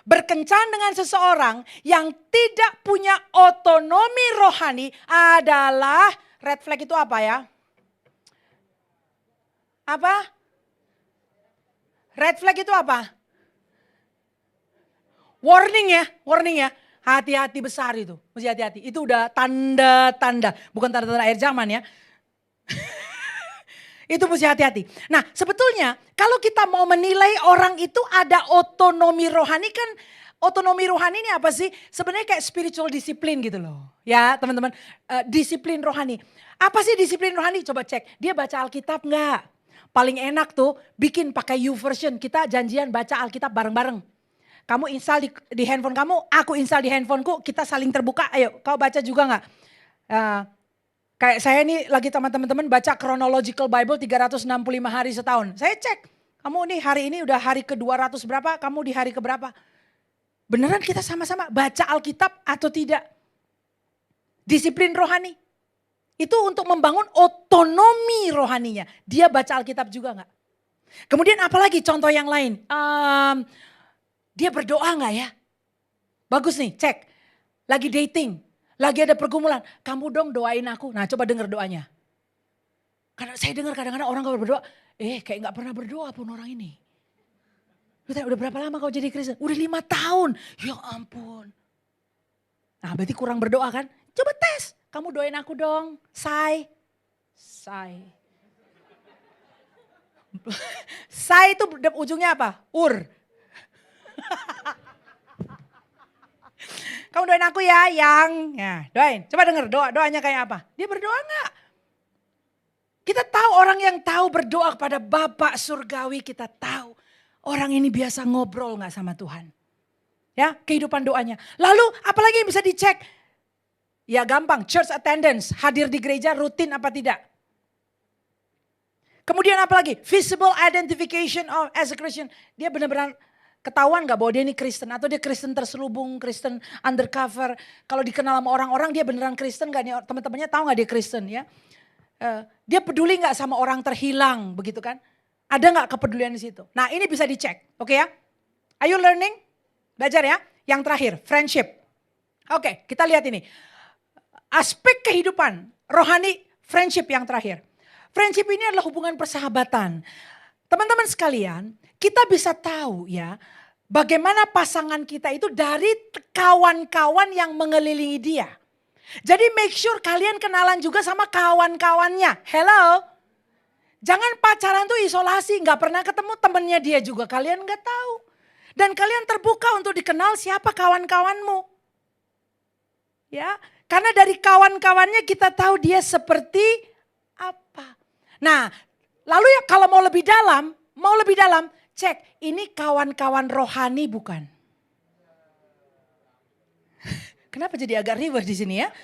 Berkencan dengan seseorang yang tidak punya otonomi rohani adalah red flag itu apa ya? Apa? Red flag itu apa? Warning ya. Hati-hati besar itu, mesti hati-hati. Itu udah tanda-tanda, bukan tanda-tanda akhir zaman ya. Itu mesti hati-hati. Nah sebetulnya kalau kita mau menilai orang itu ada otonomi rohani kan Otonomi rohani ini apa sih? Sebenarnya kayak spiritual discipline gitu loh. Ya teman-teman, disiplin rohani. Apa sih disiplin rohani? Coba cek, dia baca Alkitab enggak? Paling enak tuh bikin pakai YouVersion, kita janjian baca Alkitab bareng-bareng. Kamu install di handphone kamu, aku install di handphoneku, kita saling terbuka, ayo kau baca juga enggak? Kayak saya nih lagi teman-teman baca chronological Bible 365 hari setahun. Saya cek, kamu nih hari ini udah hari ke-200 berapa, kamu di hari keberapa? Beneran kita sama-sama baca Alkitab atau tidak? Disiplin rohani. Itu untuk membangun otonomi rohaninya. Dia baca Alkitab juga enggak? Kemudian apalagi contoh yang lain? Dia berdoa enggak ya? Bagus nih, cek. Lagi dating, lagi ada pergumulan. Kamu dong doain aku. Nah coba dengar doanya. Karena saya dengar kadang-kadang orang kalau berdoa, kayak enggak pernah berdoa pun orang ini. Udah berapa lama kau jadi Kristen? Udah 5 tahun. Ya ampun. Nah berarti kurang berdoa kan? Coba tes. Kamu doain aku dong. Say. Say itu ujungnya apa? Ur. Kamu doain aku ya yang. Ya doain. Coba denger doanya kayak apa. Dia berdoa enggak? Kita tahu orang yang tahu berdoa kepada Bapa Surgawi, kita tahu. Orang ini biasa ngobrol gak sama Tuhan. Ya, kehidupan doanya. Lalu apalagi yang bisa dicek? Ya gampang, church attendance, hadir di gereja rutin apa tidak? Kemudian apalagi? Visible identification of as a Christian. Dia benar-benar ketahuan gak bahwa dia ini Kristen? Atau dia Kristen terselubung, Kristen undercover. Kalau dikenal sama orang-orang dia beneran Kristen gak? Teman-temannya tahu gak dia Kristen ya? Dia peduli gak sama orang terhilang begitu kan? Ada gak kepedulian di situ? Nah ini bisa dicek, oke ya? Are you learning? Belajar ya. Yang terakhir, friendship. Oke, kita lihat ini. Aspek kehidupan rohani, friendship yang terakhir. Friendship ini adalah hubungan persahabatan. Teman-teman sekalian, kita bisa tahu ya, bagaimana pasangan kita itu dari kawan-kawan yang mengelilingi dia. Jadi make sure kalian kenalan juga sama kawan-kawannya. Hello? Jangan pacaran tuh isolasi, gak pernah ketemu temennya dia juga, kalian gak tahu. Dan kalian terbuka untuk dikenal siapa kawan-kawanmu. Ya, karena dari kawan-kawannya kita tahu dia seperti apa. Nah, lalu ya kalau mau lebih dalam, cek ini kawan-kawan rohani bukan? Kenapa jadi agak ribet di sini ya?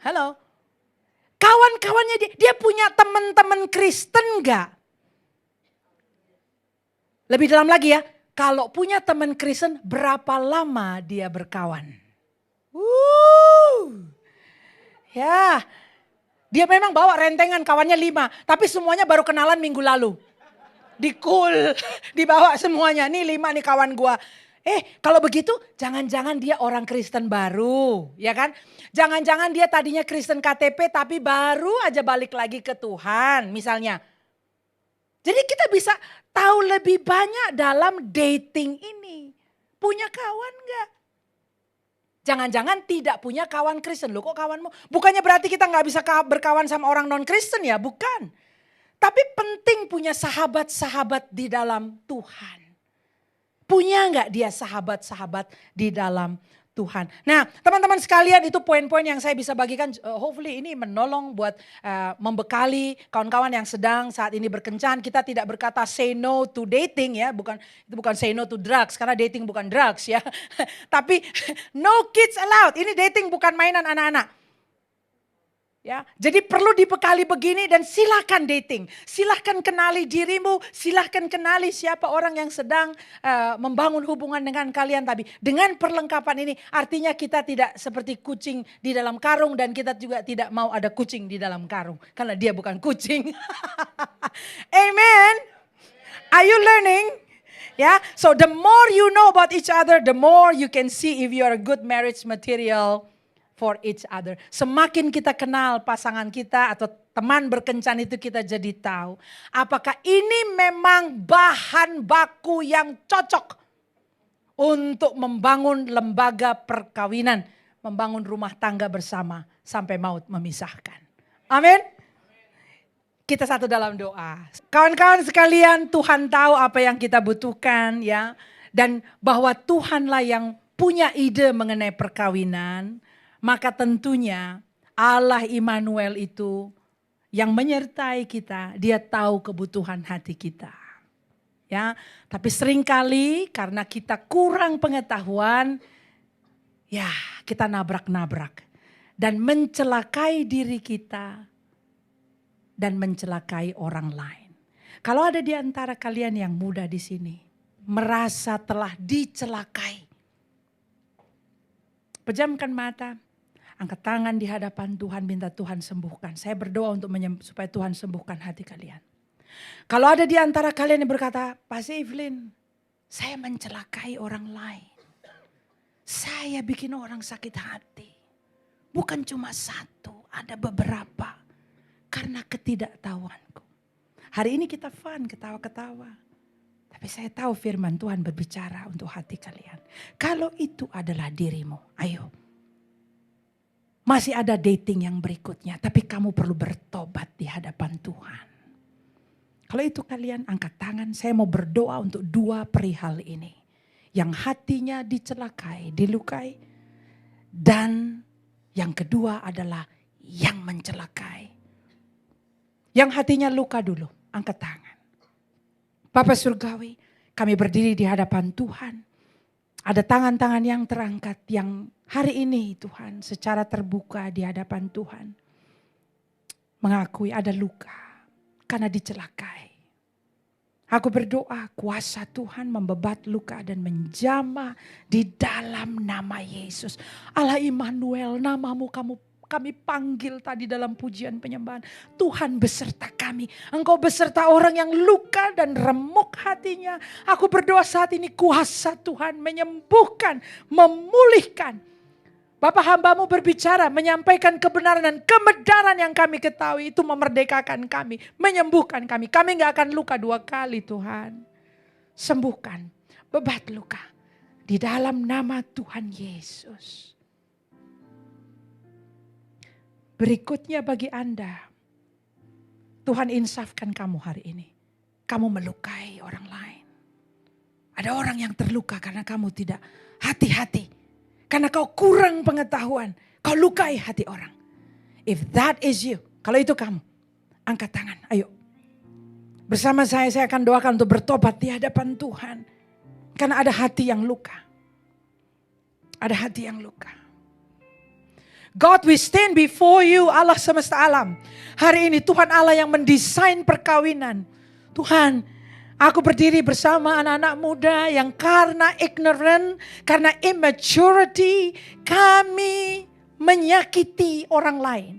Halo. Kawan-kawannya dia punya teman-teman Kristen enggak? Lebih dalam lagi ya, kalau punya teman Kristen berapa lama dia berkawan? Ya, dia memang bawa rentengan kawannya 5, tapi semuanya baru kenalan minggu lalu. Dibawa semuanya, nih 5 nih kawan gua. Kalau begitu jangan-jangan dia orang Kristen baru, ya kan? Jangan-jangan dia tadinya Kristen KTP tapi baru aja balik lagi ke Tuhan misalnya. Jadi kita bisa tahu lebih banyak dalam dating ini. Punya kawan gak? Jangan-jangan tidak punya kawan Kristen. Loh kok kawanmu? Bukannya berarti kita gak bisa berkawan sama orang non-Kristen ya? Bukan. Tapi penting punya sahabat-sahabat di dalam Tuhan. Punya nggak dia sahabat-sahabat di dalam Tuhan. Nah teman-teman sekalian itu poin-poin yang saya bisa bagikan. Hopefully ini menolong buat membekali kawan-kawan yang sedang saat ini berkencan. Kita tidak berkata say no to dating ya. Itu bukan say no to drugs. Karena dating bukan drugs ya. Tapi no kids allowed. Ini dating bukan mainan anak-anak. Ya, jadi perlu dibekali begini dan silakan dating. Silakan kenali dirimu, silakan kenali siapa orang yang sedang membangun hubungan dengan kalian tadi. Dengan perlengkapan ini artinya kita tidak seperti kucing di dalam karung dan kita juga tidak mau ada kucing di dalam karung. Karena dia bukan kucing. Amen. Are you learning? Yeah, so the more you know about each other, the more you can see if you are a good marriage material for each other. Semakin kita kenal pasangan kita atau teman berkencan itu kita jadi tahu. Apakah ini memang bahan baku yang cocok untuk membangun lembaga perkawinan. Membangun rumah tangga bersama sampai maut memisahkan. Amin. Kita satu dalam doa. Kawan-kawan sekalian, Tuhan tahu apa yang kita butuhkan ya. dan bahwa Tuhanlah yang punya ide mengenai perkawinan, maka tentunya Allah Immanuel itu yang menyertai kita, dia tahu kebutuhan hati kita. Ya, tapi seringkali karena kita kurang pengetahuan, ya kita nabrak-nabrak dan mencelakai diri kita dan mencelakai orang lain. Kalau ada di antara kalian yang muda di sini merasa telah dicelakai, pejamkan mata, angkat tangan di hadapan Tuhan, minta Tuhan sembuhkan. Saya berdoa untuk supaya Tuhan sembuhkan hati kalian. Kalau ada di antara kalian yang berkata, Pastor Evelyn, saya mencelakai orang lain. Saya bikin orang sakit hati. Bukan cuma satu, ada beberapa. Karena ketidaktahuanku. Hari ini kita fun, ketawa-ketawa. Tapi saya tahu firman Tuhan berbicara untuk hati kalian. Kalau itu adalah dirimu, ayo. Masih ada dating yang berikutnya, tapi kamu perlu bertobat di hadapan Tuhan. Kalau itu kalian angkat tangan, saya mau berdoa untuk dua perihal ini. Yang hatinya dicelakai, dilukai. Dan yang kedua adalah yang mencelakai. Yang hatinya luka dulu, angkat tangan. Bapa Surgawi, kami berdiri di hadapan Tuhan. Ada tangan-tangan yang terangkat yang hari ini Tuhan secara terbuka di hadapan Tuhan. Mengakui ada luka. Karena dicelakai. Aku berdoa kuasa Tuhan membebat luka dan menjamah di dalam nama Yesus. Allah Immanuel, namamu kami panggil tadi dalam pujian penyembahan. Tuhan beserta kami. Engkau beserta orang yang luka dan remuk hatinya. Aku berdoa saat ini kuasa Tuhan menyembuhkan, memulihkan. Bapak hambamu berbicara, menyampaikan kebenaran dan kebenaran yang kami ketahui itu memerdekakan kami, menyembuhkan kami. Kami gak akan luka dua kali Tuhan. Sembuhkan, bebat luka di dalam nama Tuhan Yesus. Berikutnya bagi Anda, Tuhan insafkan kamu hari ini. Kamu melukai orang lain. Ada orang yang terluka karena kamu tidak hati-hati. Karena kau kurang pengetahuan. Kau lukai hati orang. If that is you. Kalau itu kamu. Angkat tangan. Ayo. Bersama saya akan doakan untuk bertobat di hadapan Tuhan. Karena ada hati yang luka. Ada hati yang luka. God, we stand before you, Allah semesta alam. Hari ini Tuhan Allah yang mendesain perkawinan. Tuhan, aku berdiri bersama anak-anak muda yang karena ignorant, karena immaturity, kami menyakiti orang lain.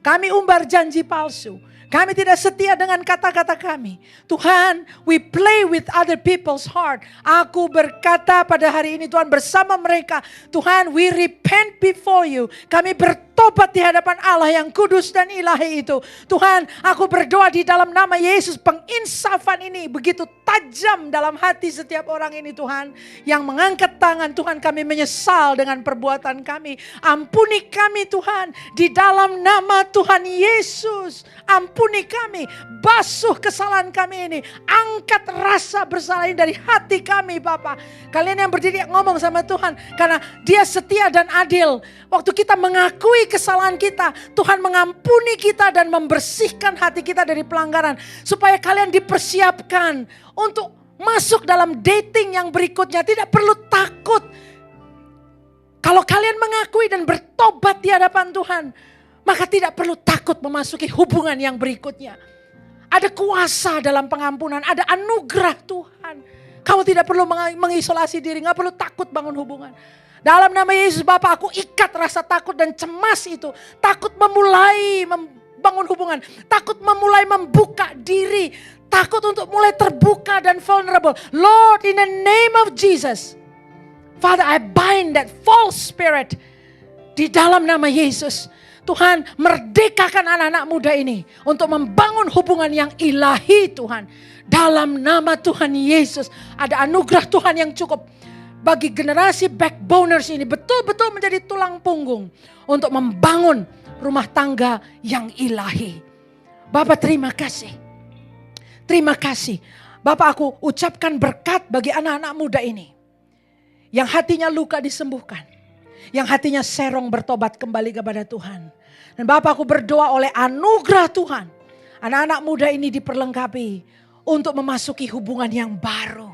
Kami umbar janji palsu. Kami tidak setia dengan kata-kata kami. Tuhan, we play with other people's heart. Aku berkata pada hari ini Tuhan bersama mereka. Tuhan, we repent before you. Kami bertobat di hadapan Allah yang kudus dan ilahi itu. Tuhan, aku berdoa di dalam nama Yesus. Penginsafan ini begitu tajam dalam hati setiap orang ini Tuhan. Yang mengangkat tangan Tuhan, kami menyesal dengan perbuatan kami. Ampuni kami Tuhan. Di dalam nama Tuhan Yesus. Ampuni kami, basuh kesalahan kami ini. Angkat rasa bersalah ini dari hati kami Bapa. Kalian yang berdiri ngomong sama Tuhan. Karena dia setia dan adil. Waktu kita mengakui kesalahan kita, Tuhan mengampuni kita dan membersihkan hati kita dari pelanggaran. Supaya kalian dipersiapkan untuk masuk dalam dating yang berikutnya. Tidak perlu takut. Kalau kalian mengakui dan bertobat di hadapan Tuhan, maka tidak perlu takut memasuki hubungan yang berikutnya. Ada kuasa dalam pengampunan, ada anugerah Tuhan. Kamu tidak perlu mengisolasi diri, gak perlu takut bangun hubungan. Dalam nama Yesus Bapa, aku ikat rasa takut dan cemas itu. Takut memulai membangun hubungan, takut memulai membuka diri, takut untuk mulai terbuka dan vulnerable. Lord, in the name of Jesus, Father, I bind that false spirit di dalam nama Yesus. Tuhan, merdekakan anak-anak muda ini untuk membangun hubungan yang ilahi Tuhan. Dalam nama Tuhan Yesus, ada anugerah Tuhan yang cukup bagi generasi backboners ini betul-betul menjadi tulang punggung untuk membangun rumah tangga yang ilahi. Bapak terima kasih. Terima kasih. Bapak, aku ucapkan berkat bagi anak-anak muda ini. Yang hatinya luka disembuhkan. Yang hatinya serong bertobat kembali kepada Tuhan. Dan Bapak, aku berdoa oleh anugerah Tuhan. Anak-anak muda ini diperlengkapi untuk memasuki hubungan yang baru.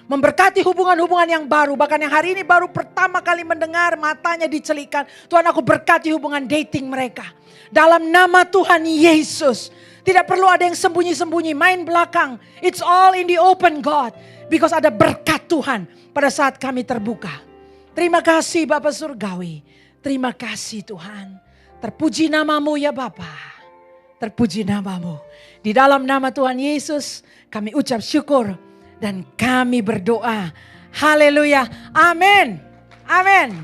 Memberkati hubungan-hubungan yang baru. Bahkan yang hari ini baru pertama kali mendengar, matanya dicelikan. Tuhan, aku berkati hubungan dating mereka. Dalam nama Tuhan Yesus. Tidak perlu ada yang sembunyi-sembunyi, main belakang. It's all in the open, God. Because ada berkat Tuhan pada saat kami terbuka. Terima kasih Bapak Surgawi. Terima kasih Tuhan. Terpuji namamu ya Bapa. Terpuji namamu. Di dalam nama Tuhan Yesus kami ucap syukur. Dan kami berdoa. Haleluya. Amin. Amin.